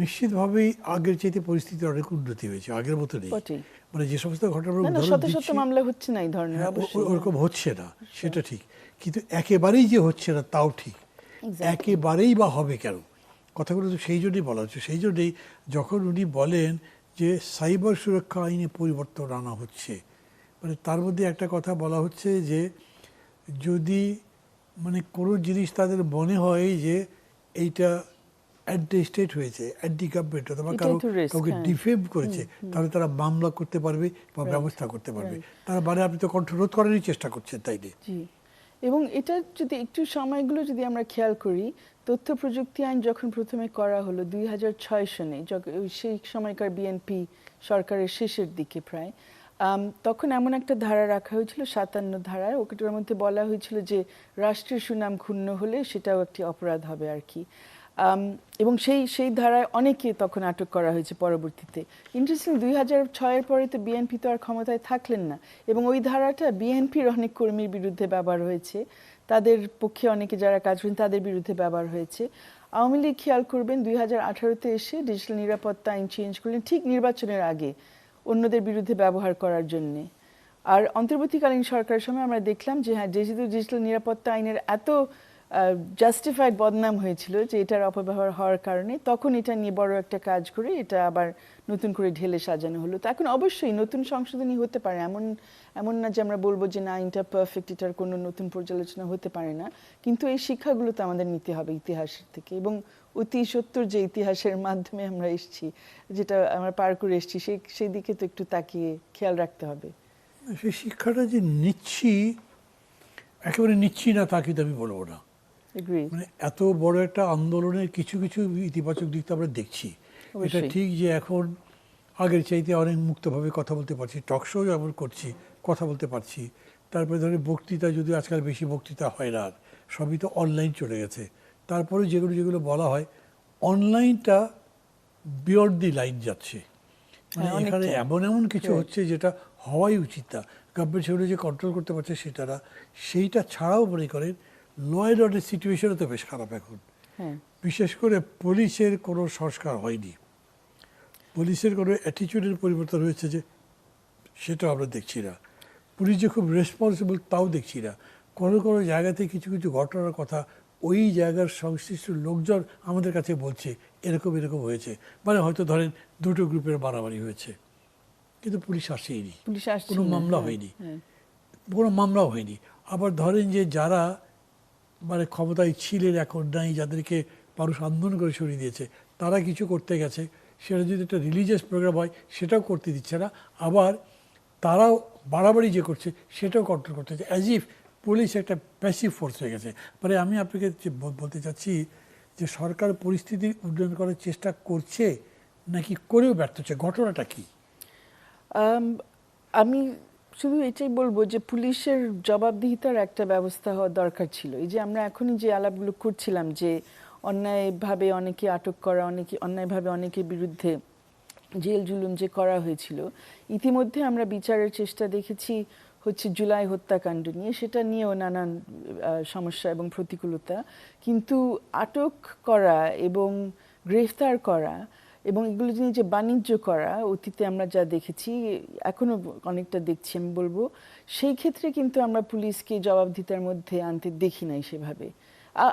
নিশ্চিতভাবেই আগের চাইতে পরিস্থিতি অনেক উন্নতি হয়েছে, আগের মতো নেই। বটেই। যে সমস্ত ঘটনার না, উদাহরণ শত শত দিচ্ছি, মামলা হচ্ছে না এই ধরনের, হ্যাঁ, অবশ্যই। ওরকম হচ্ছে না, সেটা ঠিক, কিন্তু একেবারেই যে হচ্ছে না তাও ঠিক। Exactly. একেবারেই বা হবে কেন? কথাগুলো তো সেই জন্যই বলা হচ্ছে। সেই জন্যই যখন উনি বলেন যে সাইবার সুরক্ষা আইনে পরিবর্তন আনা হচ্ছে, তার মধ্যে একটা কথা বলা হচ্ছে যে যদি কোনো জিনিস তাদের মনে হয় যে এইটা অ্যান্টি স্টেট হয়েছে, অ্যান্টি গভর্নমেন্ট, অথবা এটাই তো risk, কাউকে হ্যাঁ। ডিফেম করেছে, তাহলে তারা মামলা করতে পারবে বা ব্যবস্থা করতে পারবে। তার আপনি তো কণ্ঠরোধ করারই চেষ্টা করছেন, তাই না? জি। এবং এটা যদি একটু সময়গুলো যদি আমরা খেয়াল করি, তথ্য প্রযুক্তি আইন যখন প্রথমে করা হলো 2006 সনে, সেই সময়কার বিএনপি সরকারের শেষের দিকে প্রায়, তখন এমন একটা ধারা রাখা হয়েছিল, 57 ধারায়, ওটার মধ্যে বলা হয়েছিল যে রাষ্ট্রের সুনাম ক্ষুণ্ণ হলে সেটাও একটি অপরাধ হবে আর কি। এবং সেই ধারায় অনেকে তখন আটক করা হয়েছে পরবর্তীতে। ইন্টারেস্টিং, 2006-এর পরে তো বিএনপি তো আর ক্ষমতায় থাকলেন না, এবং ওই ধারাটা বিএনপির অনেক কর্মীর বিরুদ্ধে ব্যবহার হয়েছে, তাদের পক্ষে অনেকে যারা কাজ করেন তাদের বিরুদ্ধে ব্যবহার হয়েছে। আওয়ামী লীগ খেয়াল করবেন 2018-তে এসে ডিজিটাল নিরাপত্তা আইন চেঞ্জ করলেন ঠিক নির্বাচনের আগে, অন্যদের বিরুদ্ধে ব্যবহার করার জন্যে। আর অন্তর্বর্তীকালীন সরকারের সময় আমরা দেখলাম যে হ্যাঁ, যেহেতু ডিজিটাল নিরাপত্তা আইনের এত জাস্টিফাইড বদনাম হয়েছিল যে এটার অপব্যবহার হওয়ার কারণে, তখন এটা নিয়ে বড় একটা কাজ করে এটা আবার নতুন করে ঢেলে সাজানো হলো। তো এখন অবশ্যই নতুন সংশোধনী হতে পারে, এমন না যে আমরা বলবো যে না আইনটা পারফেক্ট, এটার কোনো নতুন পর্যালোচনা হতে পারে না। কিন্তু এই শিক্ষাগুলো তো আমাদের নিতে হবে ইতিহাসের থেকে, এবং অতি সত্তর যে ইতিহাসের মাধ্যমে আমরা এসেছি, যেটা আমরা পার করে এসেছি, সেই দিকে তো একটু তাকিয়ে খেয়াল রাখতে হবে। সেই শিক্ষাটা যে নিচ্ছি, একেবারে নিচ্ছি না তা কিন্তু আমি বলবো না। এত বড় একটা আন্দোলনের কিছু কিছু ইতিবাচক দিক তো আমরা দেখছি। এটা ঠিক যে এখন আগের চাইতে অনেক মুক্তভাবে কথা বলতে পারছি, টক শো যেমন করছি কথা বলতে পারছি। তারপরে ধরেন বক্তৃতা, যদি আজকাল বেশি বক্তৃতা হয় না, আর সবই তো অনলাইন চলে গেছে, তারপরে যেগুলো যেগুলো বলা হয়, অনলাইনটা বিয়ন্ড দি লাইন যাচ্ছে। মানে হ্যাঁ, এখানে অনেকটাই। এমন এমন কিছু Correct. হচ্ছে যেটা হওয়াই উচিত না। গভর্নমেন্ট সেগুলো যে কন্ট্রোল করতে পারছে সেটা না। সেইটা ছাড়াও মনে করেন ল অ্যান্ড অর্ডার সিচুয়েশনও তো বেশ খারাপ এখন। হ্যাঁ, বিশেষ করে পুলিশের কোনো সংস্কার হয়নি, পুলিশের কোনো অ্যাটিটিউডের পরিবর্তন হয়েছে যে সেটাও আমরা দেখছি না। পুলিশ যে খুব রেসপন্সিবল তাও দেখছি না। কোনো কোনো জায়গাতে কিছু কিছু ঘটনার কথা ওই জায়গার সংশ্লিষ্ট লোকজন আমাদের কাছে বলছে এরকম এরকম হয়েছে, মানে হয়তো ধরেন দুটো গ্রুপের মারামারি হয়েছে, কিন্তু পুলিশ আসেইনি, পুলিশ আসছে কোনো না, মামলা হ্যাঁ, হয়নি, হ্যাঁ। কোনো মামলাও হয়নি। আবার ধরেন যে যারা মানে ক্ষমতায় ছিলেন এখন নাই, যাদেরকে মানুষ আন্দোলন করে সরিয়ে দিয়েছে, তারা কিছু করতে গেছে, সেটা যদি একটা রিলিজিয়াস প্রোগ্রাম হয় সেটাও করতে দিচ্ছে না। আবার তারাও বাড়াবাড়ি যে করছে সেটাও কন্ট্রোল করতে হচ্ছে, অ্যাজ ইফ পুলিশ একটা প্যাসিভ ফোর্স হয়ে গেছে। মানে আমি আপনাকে বলতে চাচ্ছি যে সরকার পরিস্থিতি উন্নয়ন করার চেষ্টা করছে নাকি করেও ব্যর্থ হচ্ছে, ঘটনাটা কি? আম, আমি শুধু এটাই বলবো যে পুলিশের জবাবদিহিতার একটা ব্যবস্থা হওয়া দরকার ছিল। এই যে আমরা এখনই যে আলাপগুলো করছিলাম যে অন্যায়ভাবে অনেকে আটক করা, অনেকে অন্যায়ভাবে অনেকের বিরুদ্ধে জেল জুলুম যে করা হয়েছিল, ইতিমধ্যে আমরা বিচারের চেষ্টা দেখেছি হচ্ছে জুলাই হত্যাকাণ্ড নিয়ে, সেটা নিয়েও নানান সমস্যা এবং প্রতিকূলতা। কিন্তু আটক করা এবং গ্রেফতার করা এবং এগুলো নিয়ে যে বাণিজ্য করা, অতীতে আমরা যা দেখেছি, এখনো অনেকটা দেখছি আমি বলবো, সেই ক্ষেত্রে কিন্তু আমরা পুলিশকে জবাবদিহিতার মধ্যে আনতে দেখি নাই সেভাবে।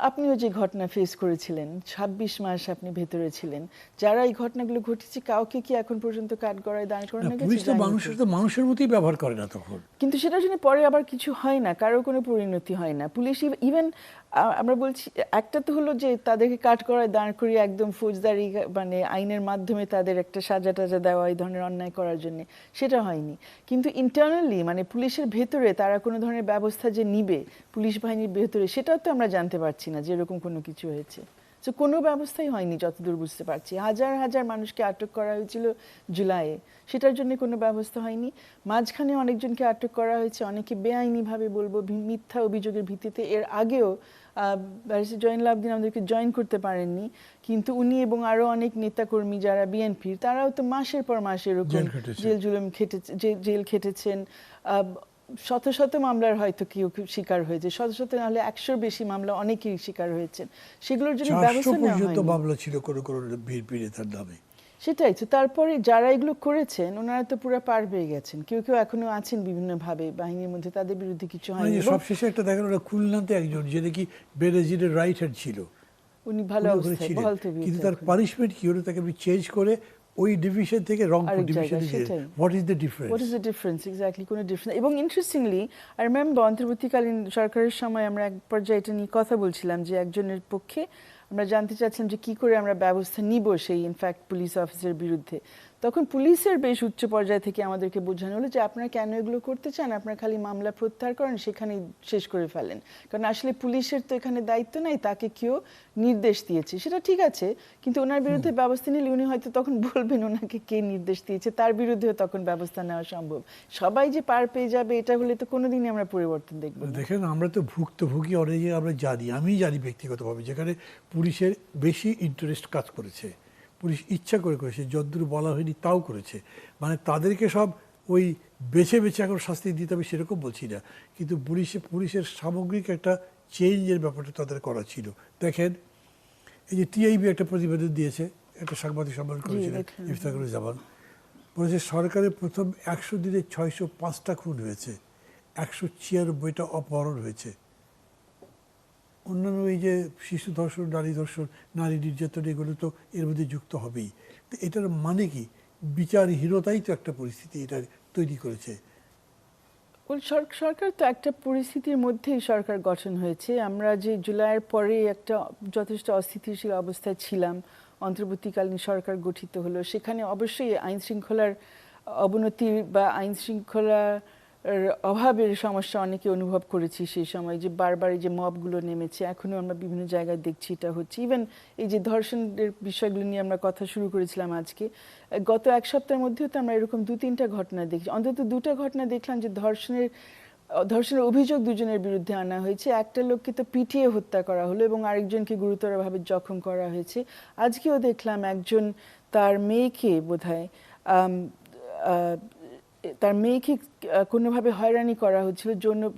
আপনিও যে ঘটনা ফেস করেছিলেন, ২৬ মাস আপনি ভেতরে ছিলেন, যারা এই ঘটনাগুলো ঘটেছে কাউকে কি এখন পর্যন্ত কাঠগড়ায় দাঁড় না, করানো পুলিশ গেছে? তো যায়নি তো। মানুষের তো মানুষের মতোই ব্যবহার করে না তখন। কিন্তু সেটার জন্য পরে আবার কিছু হয় না, কারো কোনো পরিণতি হয় না। পুলিশ ইভেন আমরা বলছি, একটা তো হলো যে তাদেরকে কাঠগড়ায় দাঁড় করিয়ে একদম ফৌজদারি মানে আইনের মাধ্যমে তাদের একটা সাজা টাজা দেওয়া এই ধরনের অন্যায় করার জন্য, সেটা হয়নি। কিন্তু ইন্টারনালি মানে পুলিশের ভেতরে তারা কোনো ধরনের ব্যবস্থা যে নিবে পুলিশ বাহিনীর ভেতরে, সেটাও তো আমরা জানতে পারছি না যে এরকম কোনো কিছু হয়েছে। তো কোনো ব্যবস্থাই হয়নি যতদূর বুঝতে পারছি। হাজার হাজার মানুষকে আটক করা হয়েছিল জুলাইয়ে, সেটার জন্য কোনো ব্যবস্থা হয়নি। মাঝখানে অনেকজনকে আটক করা হয়েছে, অনেকে বেআইনিভাবে বলবো মিথ্যা অভিযোগের ভিত্তিতে। এর আগেও ব্যারিস্টার জয়নুল আবেদিন আমাদেরকে জয়েন করতে পারেননি, কিন্তু উনি এবং আরও অনেক নেতাকর্মী যারা বিএনপির, তারাও তো মাসের পর মাস এরকম জেল খেটেছে। জেল জুলুম খেটেছে, জেল খেটেছেন। শত শত মামলার হয়তো কেউ কেউ শিকার হয়েছে, শত শত নাহলে ১০০-র বেশি মামলা অনেকেই শিকার হয়েছেন, সেগুলোর জন্য ৪০০ ব্যবস্থা নেওয়া পর্যন্ত হয়নি। মামলা ছিল কোনো কোনো বিএনপি নেতার নামে। সেটাই তো। তারপরে যারা এগুলো করেছেন ওনারা তো পুরো পার পেয়ে গেছেন, কেউ কেউ এখনো আছেন বিভিন্নভাবে বাহিনীর মধ্যে, তাদের বিরুদ্ধে কিছু মানে হয়নি যে এবং সবশেষে একটা দেখেন ওরা খুলনাতে একজন যে নাকি বেনজিরের রাইট হ্যান্ড ছিল, উনি ভালো উনি ওখানে অবস্থায় ছিলেন, বহাল কিন্তু তবিয়তে তার এখন পানিশমেন্ট কি হলো, তাকে আপনি চেঞ্জ করে ওই ডিভিশন থেকে রংপুর আরেক ডিভিশনে জায়গায়, দিলেন। সেটাই। What is the what difference? Is the difference? Exactly, কোনো ডিফারেন্স। এবং ইন্টারেস্টিংলি আই রিমেম্বার অন্তর্বর্তীকালীন সরকারের সময় আমরা এক পর্যায়ে এটা নিয়ে কথা বলছিলাম যে একজনের পক্ষে আমরা জানতে চাচ্ছিলাম যে কি করে আমরা ব্যবস্থা নিব সেই ইনফ্যাক্ট পুলিশ অফিসারের বিরুদ্ধে। তখন পুলিশের বেশ উচ্চ পর্যায় থেকে আমাদেরকে বোঝানো হলো যে আপনারা কেন এগুলো করতে চান, আপনারা খালি মামলা প্রত্যাহার করেন, সেখানেই শেষ করে ফেলেন। কারণ আসলে পুলিশের তো এখানে দায়িত্ব নাই, তাকে কেউ নির্দেশ দিয়েছে, সেটা ঠিক আছে, কিন্তু ওনার বিরুদ্ধে ব্যবস্থা নিলে উনি হয়তো তখন বলবেন ওনাকে কে নির্দেশ দিয়েছে, তার বিরুদ্ধেও তখন ব্যবস্থা নেওয়া সম্ভব। সবাই যে পার পেয়ে যাবে এটা হলে তো কোনোদিনই আমরা পরিবর্তন দেখবো না। দেখেন, আমরা তো ভুক্তভোগী অনেকে আমরা জানি, আমি জানি ব্যক্তিগতভাবে, যেখানে পুলিশের বেশি ইন্টারেস্ট কাজ করেছে, পুলিশ ইচ্ছা করে করেছে, যদ্দূর বলা হয়নি তাও করেছে। মানে তাদেরকে সব ওই বেছে বেছে এখন শাস্তি দিতে হবে সেরকম বলছি না, কিন্তু পুলিশের সামগ্রিক একটা চেঞ্জের ব্যাপারটা তাদের করা ছিল। দেখেন, এই যে টিআইবি একটা প্রতিবেদন দিয়েছে, একটা সাংবাদিক সম্মেলন করেছিলেন দেখলাম। ইফতাকুরুজ্জামান, বলেছে সরকারের প্রথম ১০০ দিনে ৬০৫টা খুন হয়েছে, ১৯৬টা অপহরণ হয়েছে। অন্যান্য এই যে শিশু ধর্ষণ, নারী ধর্ষণ, নারী নির্যাতন, এগুলো তো এর মধ্যে যুক্ত হবেই। তো এটার মানে কি? বিচারহীনতাই তো একটা পরিস্থিতি এটা তৈরি করেছে। সরকার তো একটা পরিস্থিতির মধ্যেই সরকার গঠন হয়েছে। আমরা যে জুলাইয়ের পরে একটা যথেষ্ট অস্থিতিশীল অবস্থায় ছিলাম, অন্তর্বর্তীকালীন সরকার গঠিত হলো, সেখানে অবশ্যই আইন শৃঙ্খলার অবনতি বা আইন শৃঙ্খলা অভাবের সমস্যা অনেকে অনুভব করেছি সেই সময়, যে বারবার এই যে মবগুলো নেমেছে, এখনো আমরা বিভিন্ন জায়গায় দেখছি এটা হচ্ছে। ইভেন এই যে ধর্ষণের বিষয়গুলো নিয়ে আমরা কথা শুরু করেছিলাম আজকে, গত এক সপ্তাহের মধ্যেও তো আমরা এরকম 2-3টা ঘটনা দেখছি, অন্তত 2টা ঘটনা দেখলাম যে ধর্ষণের অভিযোগ দুজনের বিরুদ্ধে আনা হয়েছে। একটা লোককে তো পিটিয়ে হত্যা করা হলো এবং আরেকজনকে গুরুতরভাবে জখম করা হয়েছে। আজকেও দেখলাম একজন তার মেয়েকে বোধহয় তার মেয়েকে কোনোভাবে হয়রানি করা হচ্ছিল,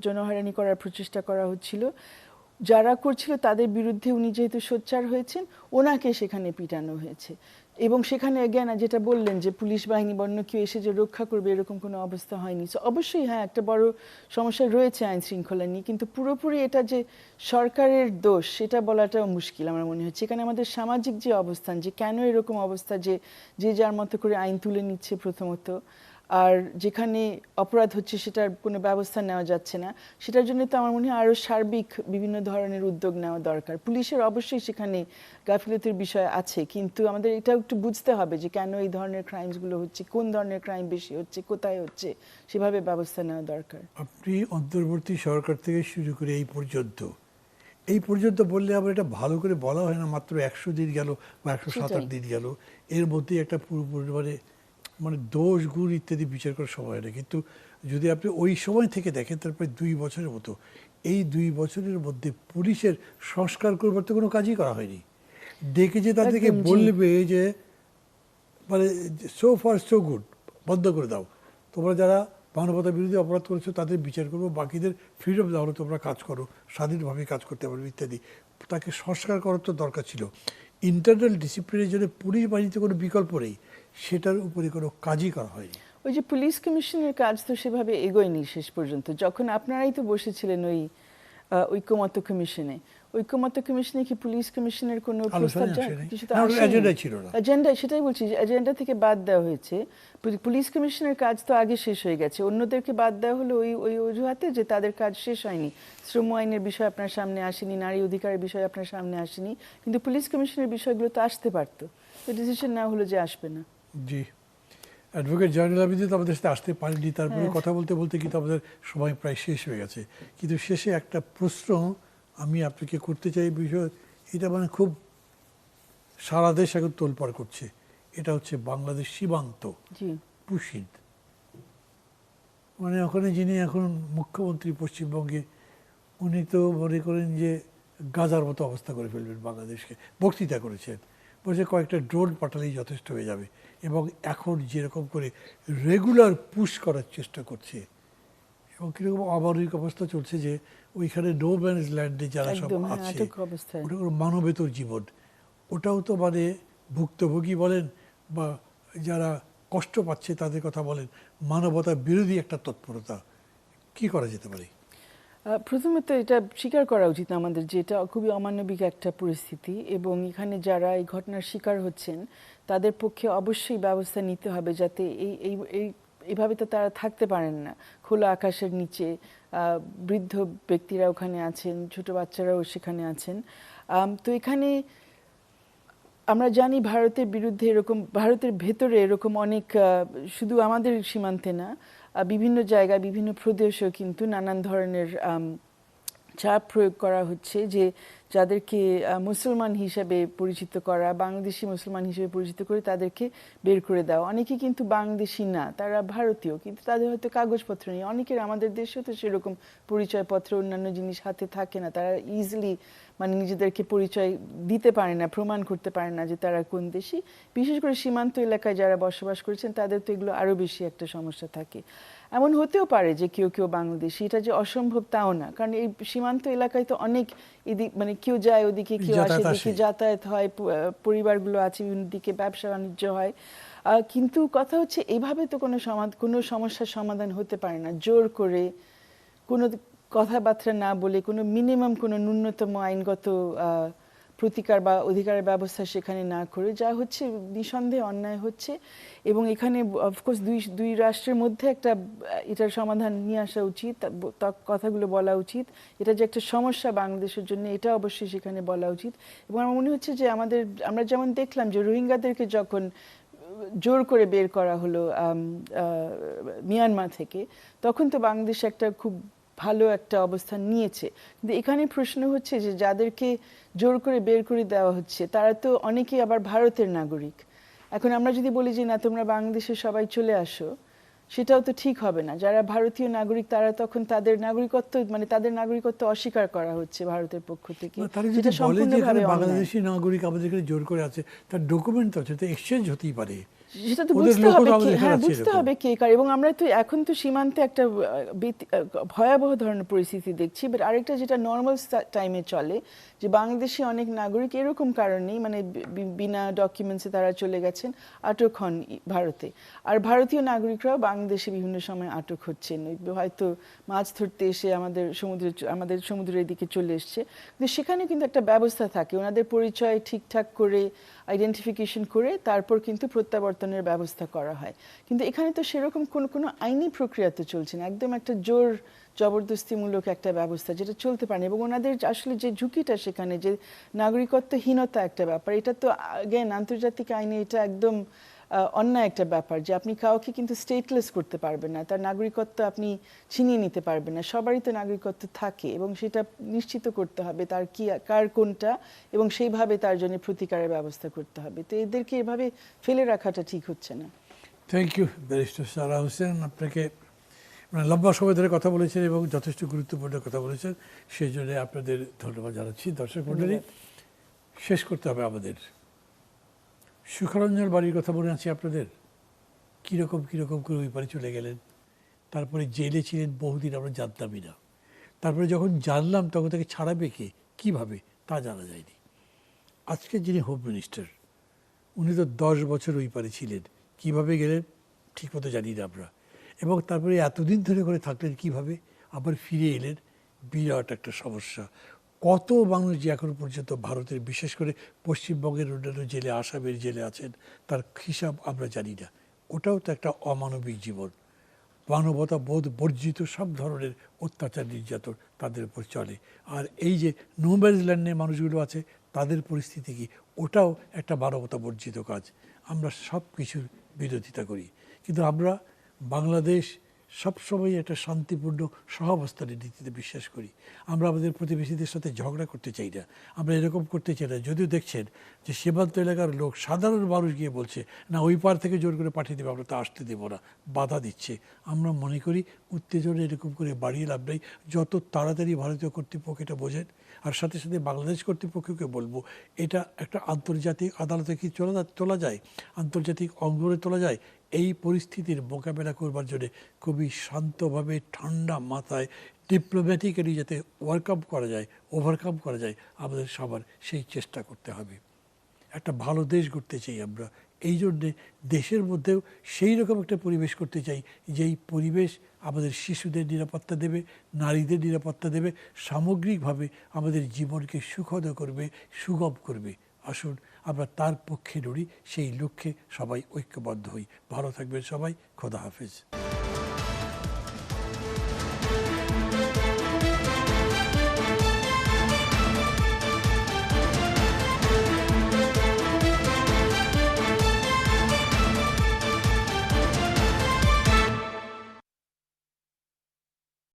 যৌন হয়রানি করার প্রচেষ্টা করা হচ্ছিল। যারা করছিল তাদের বিরুদ্ধে উনি যেহেতু সোচ্চার হয়েছেন, ওনাকে সেখানে পিটানো হয়েছে। এবং সেখানে জ্ঞান যেটা বললেন যে পুলিশ বাহিনী বা অন্য কেউ এসে যে রক্ষা করবে এরকম কোনো অবস্থা হয়নি। সো অবশ্যই হ্যাঁ, একটা বড় সমস্যা রয়েছে আইন শৃঙ্খলা নিয়ে, কিন্তু পুরোপুরি এটা যে সরকারের দোষ সেটা বলাটাও মুশকিল আমার মনে হচ্ছে। এখানে আমাদের সামাজিক যে অবস্থান, যে কেন এরকম অবস্থা যে যে যার মতো করে আইন তুলে নিচ্ছে প্রথমত, আর যেখানে অপরাধ হচ্ছে সেটার কোনো ব্যবস্থা নেওয়া যাচ্ছে না, সেটার জন্য তো আমার মনে হয় আরও সার্বিক বিভিন্ন ধরনের উদ্যোগ নেওয়া দরকার। পুলিশের অবশ্যই সেখানে গাফিলতির বিষয় আছে, কিন্তু আমাদের এটাও একটু বুঝতে হবে যে কেন এই ধরনের ক্রাইমসগুলো হচ্ছে, কোন ধরনের ক্রাইম বেশি হচ্ছে, কোথায় হচ্ছে, সেভাবে ব্যবস্থা নেওয়া দরকার। আপনি অন্তর্বর্তী সরকার থেকে শুরু করে এই পর্যন্ত বললে আবার এটা ভালো করে বলা হয় না, মাত্র 100 দিন গেল বা 107 দিন গেল, এর মধ্যে একটা পুরোপুরি মানে দোষ গুণ ইত্যাদি বিচার করার সময় হয় না। কিন্তু যদি আপনি ওই সময় থেকে দেখেন, তারপরে 2 বছরের মতো, এই 2 বছরের মধ্যে পুলিশের সংস্কার করবার তো কোনো কাজই করা হয়নি। দেখে যে তাদেরকে বলবে যে মানে সো ফার সো গুড, বন্ধ করে দাও, তোমরা যারা মানবতা বিরোধী অপরাধ করেছো তাদের বিচার করবো, বাকিদের ফ্রিডম দেওয়া হলো, তোমরা কাজ করো, স্বাধীনভাবে কাজ করতে পারবে ইত্যাদি। তাকে সংস্কার করার তো দরকার ছিল। ইন্টারনাল ডিসিপ্লিনের জন্য পুলিশ বাহিনীতে কোনো বিকল্প নেই, সেটার উপরে কোনো কাজই করা হয়নি। ওই যে পুলিশ কমিশনের কাজ তো সেভাবে এগোয়নি শেষ পর্যন্ত। যখন আপনারাই তো বসেছিলেন ওই ঐক্যমত্য কমিশনে, ঐক্যমত্য কমিশনে কি পুলিশ কমিশনের কোনো প্রস্তাব কিছু তো এজেন্ডা ছিল না। এজেন্ডা, সেটাই বলছি, এজেন্ডা থেকে বাদ দেওয়া হয়েছে। পুলিশ কমিশনের কাজ তো আগে শেষ হয়ে গেছে, অন্যদেরকে বাদ দেওয়া হলো ওই ওই অজুহাতে যে তাদের কাজ শেষ হয়নি। শ্রম আইনের বিষয় আপনার সামনে আসেনি, নারী অধিকারের বিষয় আপনার সামনে আসেনি, কিন্তু পুলিশ কমিশনের বিষয়গুলো তো আসতে পারতো। তো ডিসিশন নেওয়া হলো যে আসবে না। জি, অ্যাডভোকেট জয়নুল আবেদিন তো আমাদের সাথে আসতে পারেননি, তারপরে কথা বলতে বলতে কিন্তু আমাদের সময় প্রায় শেষ হয়ে গেছে। কিন্তু শেষে একটা প্রশ্ন আমি আপনাকে করতে চাই, বিষয় এটা মানে খুব সারা দেশ এখন তোলপাড় করছে, এটা হচ্ছে বাংলাদেশ সীমান্ত পুশিদ। মানে ওখানে যিনি এখন মুখ্যমন্ত্রী পশ্চিমবঙ্গে, উনি তো মনে করেন যে গাজার মতো অবস্থা করে ফেলবেন বাংলাদেশকে। বক্তৃতা করেছেন, বলছে কয়েকটা ড্রোন পাঠালেই যথেষ্ট হয়ে যাবে, এবং এখন যেরকম করে রেগুলার পুশ করার চেষ্টা করছে, এবং কীরকম অমানবিক অবস্থা চলছে যে ওইখানে নো ম্যানস ল্যান্ডে যারা সব আছে, ওটা কোনো মানবেতর জীবন, ওটাও তো মানে ভুক্তভোগী বলেন বা যারা কষ্ট পাচ্ছে তাদের কথা বলেন, মানবতা বিরোধী একটা তৎপরতা। কি করা যেতে পারে? প্রথমত এটা স্বীকার করা উচিত আমাদের যে এটা খুবই অমানবিক একটা পরিস্থিতি, এবং এখানে যারা এই ঘটনার শিকার হচ্ছেন তাদের পক্ষে অবশ্যই ব্যবস্থা নিতে হবে, যাতে এইভাবে তো তারা থাকতে পারেন না খোলা আকাশের নিচে। বৃদ্ধ ব্যক্তিরা ওখানে আছেন, ছোট বাচ্চারাও সেখানে আছেন। তো এখানে আমরা জানি ভারতের বিরুদ্ধে এরকম, ভারতের ভেতরে এরকম অনেক, শুধু আমাদের সীমান্তে না, বিভিন্ন জায়গায় বিভিন্ন প্রদেশেও কিন্তু নানান ধরনের চাপ প্রয়োগ করা হচ্ছে যে যাদেরকে মুসলমান হিসেবে পরিচিত করা, বাংলাদেশি মুসলমান হিসেবে পরিচিত করে তাদেরকে বের করে দেওয়া। অনেকে কিন্তু বাংলাদেশি না, তারা ভারতীয়, কিন্তু তাদের হয়তো কাগজপত্র নেই। অনেকের আমাদের দেশেও তো সেরকম পরিচয়পত্র অন্যান্য জিনিস হাতে থাকে না, তারা ইজিলি মানে নিজেদেরকে পরিচয় দিতে পারে না, প্রমাণ করতে পারে না যে তারা কোন দেশি। বিশেষ করে সীমান্ত এলাকায় যারা বসবাস করেছেন তাদের তো এগুলো আরও বেশি একটা সমস্যা থাকে। এমন হতেও পারে যে কেউ কেউ বাংলাদেশি, এটা যে অসম্ভব তাও না, কারণ এই সীমান্ত এলাকায় তো অনেক এদিক মানে কেউ যায় ওদিকে, কেউ আসে, দিকে যাতায়াত হয়, পরিবারগুলো আছে বিভিন্ন দিকে, ব্যবসা বাণিজ্য হয়। কিন্তু কথা হচ্ছে এইভাবে তো কোনো সমস্যার সমাধান হতে পারে না। জোর করে কোনো কথাবার্তা না বলে, কোনো মিনিমাম কোনো ন্যূনতম আইনগত প্রতিকার বা অধিকারের ব্যবস্থা সেখানে না করে, যা হচ্ছে নিঃসন্দেহে অন্যায় হচ্ছে। এবং এখানে অফকোর্স দুই রাষ্ট্রের মধ্যে একটা এটার সমাধান নিয়ে আসা উচিত, কথাগুলো বলা উচিত। এটা যে একটা সমস্যা বাংলাদেশের জন্য এটা অবশ্যই সেখানে বলা উচিত। এবং আমার মনে হচ্ছে যে আমরা যেমন দেখলাম যে রোহিঙ্গাদেরকে যখন জোর করে বের করা হলো মিয়ানমার থেকে, তখন তো বাংলাদেশ একটা খুব ভালো একটা অবস্থান নিয়েছে। কিন্তু এখানে প্রশ্ন হচ্ছে যে যাদেরকে জোর করে বের করে দেওয়া হচ্ছে তারা তো অনেকেই আবার ভারতের নাগরিক। এখন আমরা যদি বলি যে না তোমরা বাংলাদেশে সবাই চলে আসো, সেটাও তো ঠিক হবে না। যারা ভারতীয় নাগরিক তারা তখন তাদের নাগরিকত্ব অস্বীকার করা হচ্ছে ভারতের পক্ষ থেকে, তারা যদি যেটা বলে যে সম্পূর্ণভাবে এখানে অন্যায়। বাংলাদেশি নাগরিক আমাদের এখানে জোর করে আছে, তার ডকুমেন্ট আছে, তো এক্সচেঞ্জ হতেই পারে। সেটা তো ওদের বুঝতে লোকও হবে আমাদের কে, এখানে হ্যাঁ আছে বুঝতে এরকম। হবে কে কার। এবং আমরা তো এখন তো সীমান্তে একটা ভয়াবহ ধরনের পরিস্থিতি দেখছি। বাট আরেকটা যেটা নর্মাল টাইমে চলে, যে বাংলাদেশি অনেক নাগরিক এরকম কারণেই মানে বিনা ডকুমেন্টসে তারা চলে গেছেন, আটক হন ভারতে। আর ভারতীয় নাগরিকরাও বাংলাদেশে বিভিন্ন সময় আটক হচ্ছেন, হয়তো মাছ ধরতে এসে আমাদের সমুদ্রের দিকে চলে এসছে। কিন্তু সেখানে কিন্তু একটা ব্যবস্থা থাকে, ওনাদের পরিচয় ঠিকঠাক করে আইডেন্টিফিকেশন করে তারপর কিন্তু প্রত্যাবর্তনের ব্যবস্থা করা হয়। কিন্তু এখানে তো সেরকম কোনো আইনি প্রক্রিয়া তো চলছে না, একদম একটা জোর জবরদস্তিমূলক একটা ব্যবস্থা যেটা চলতে পারে। এবং ওনাদের আসলে যে ঝুঁকিটা সেখানে, যে নাগরিকত্বহীনতা একটা ব্যাপার, এটা তো আগেন আন্তর্জাতিক আইনে এটা একদম অন্যায় একটা ব্যাপার, যে আপনি কাউকে কিন্তু স্টেটলেস করতে পারবেন না, তার নাগরিকত্ব আপনি ছিনিয়ে নিতে পারবেন না। সবারই তো নাগরিকত্ব থাকে এবং সেটা নিশ্চিত করতে হবে তার কি কার কোনটা, এবং সেইভাবে তার জন্য প্রতিকারের ব্যবস্থা করতে হবে। তো এদেরকে এভাবে ফেলে রাখাটা ঠিক হচ্ছে না। থ্যাংক ইউ ব্যারিস্টার সারা হোসেন, আপনাকে মানে লম্বা সময় ধরে কথা বলেছেন এবং যথেষ্ট গুরুত্বপূর্ণ কথা বলেছেন, সেই জন্য আপনাদের ধন্যবাদ জানাচ্ছি। দর্শক মণ্ডলী, শেষ করতে হবে আমাদের। সুখরঞ্জন বাড়ির কথা মনে আছে আপনাদের? কীরকম করে ওই পারে চলে গেলেন, তারপরে জেলে ছিলেন বহুদিন, আমরা জানতামই না। তারপরে যখন জানলাম তখন তাকে ছাড়াবে কে, কীভাবে, তা জানা যায়নি। আজকে যিনি হোম মিনিস্টার, উনি তো 10 বছর ওই পারে ছিলেন, কীভাবে গেলেন ঠিকমতো জানি না আমরা। এবং তারপরে এতদিন ধরে করে থাকলেন কীভাবে, আবার ফিরে এলেন, বিরাট একটা সমস্যা। কত মানুষ যে এখন পর্যন্ত ভারতের, বিশেষ করে পশ্চিমবঙ্গের অন্যান্য জেলে, আসামের জেলে আছেন, তার হিসাব আমরা জানি না। ওটাও তো একটা অমানবিক জীবন, মানবতা বোধ বর্জিত সব ধরনের অত্যাচার নির্যাতন তাদের উপর চলে। আর এই যে নো ম্যানস ল্যান্ডে মানুষগুলো আছে, তাদের পরিস্থিতি কি, ওটাও একটা মানবতা বর্জিত কাজ। আমরা সব কিছুর বিরোধিতা করি, কিন্তু আমরা বাংলাদেশ সবসময় একটা শান্তিপূর্ণ সহাবস্থানের নীতিতে বিশ্বাস করি। আমরা আমাদের প্রতিবেশীদের সাথে ঝগড়া করতে চাই না, আমরা এরকম করতে চাই না। যদিও দেখছেন যে সীমান্ত এলাকার লোক, সাধারণ মানুষ গিয়ে বলছে না ওই পার থেকে জোর করে পাঠিয়ে দেবে, আমরা তো আসতে দেবো না, বাধা দিচ্ছে। আমরা মনে করি উত্তেজনা এরকম করে বাড়িয়ে লাভ নেই। যত তাড়াতাড়ি ভারতীয় কর্তৃপক্ষ এটা বোঝেন, আর সাথে সাথে বাংলাদেশ কর্তৃপক্ষকে বলবো, এটা একটা আন্তর্জাতিক আদালতে কি তোলা যায়, আন্তর্জাতিক অঙ্গনে তোলা যায়। এই পরিস্থিতির মোকাবেলা করবার জন্য খুবই শান্তভাবে, ঠান্ডা মাথায়, ডিপ্লোম্যাটিক্যালি যাতে ওভারকাম করা যায়, আমাদের সবার সেই চেষ্টা করতে হবে। একটা ভালো দেশ গড়তে চাই আমরা, এই জন্যে দেশের মধ্যেও সেই রকম একটা পরিবেশ করতে চাই, যেই পরিবেশ আমাদের শিশুদের নিরাপত্তা দেবে, নারীদের নিরাপত্তা দেবে, সামগ্রিকভাবে আমাদের জীবনকে সুখদ করবে, সুগম করবে। আসুন আমরা তার পক্ষে লড়ি, সেই লক্ষ্যে সবাই ঐক্যবদ্ধ হই। ভালো থাকবেন সবাই, খোদা হাফেজ।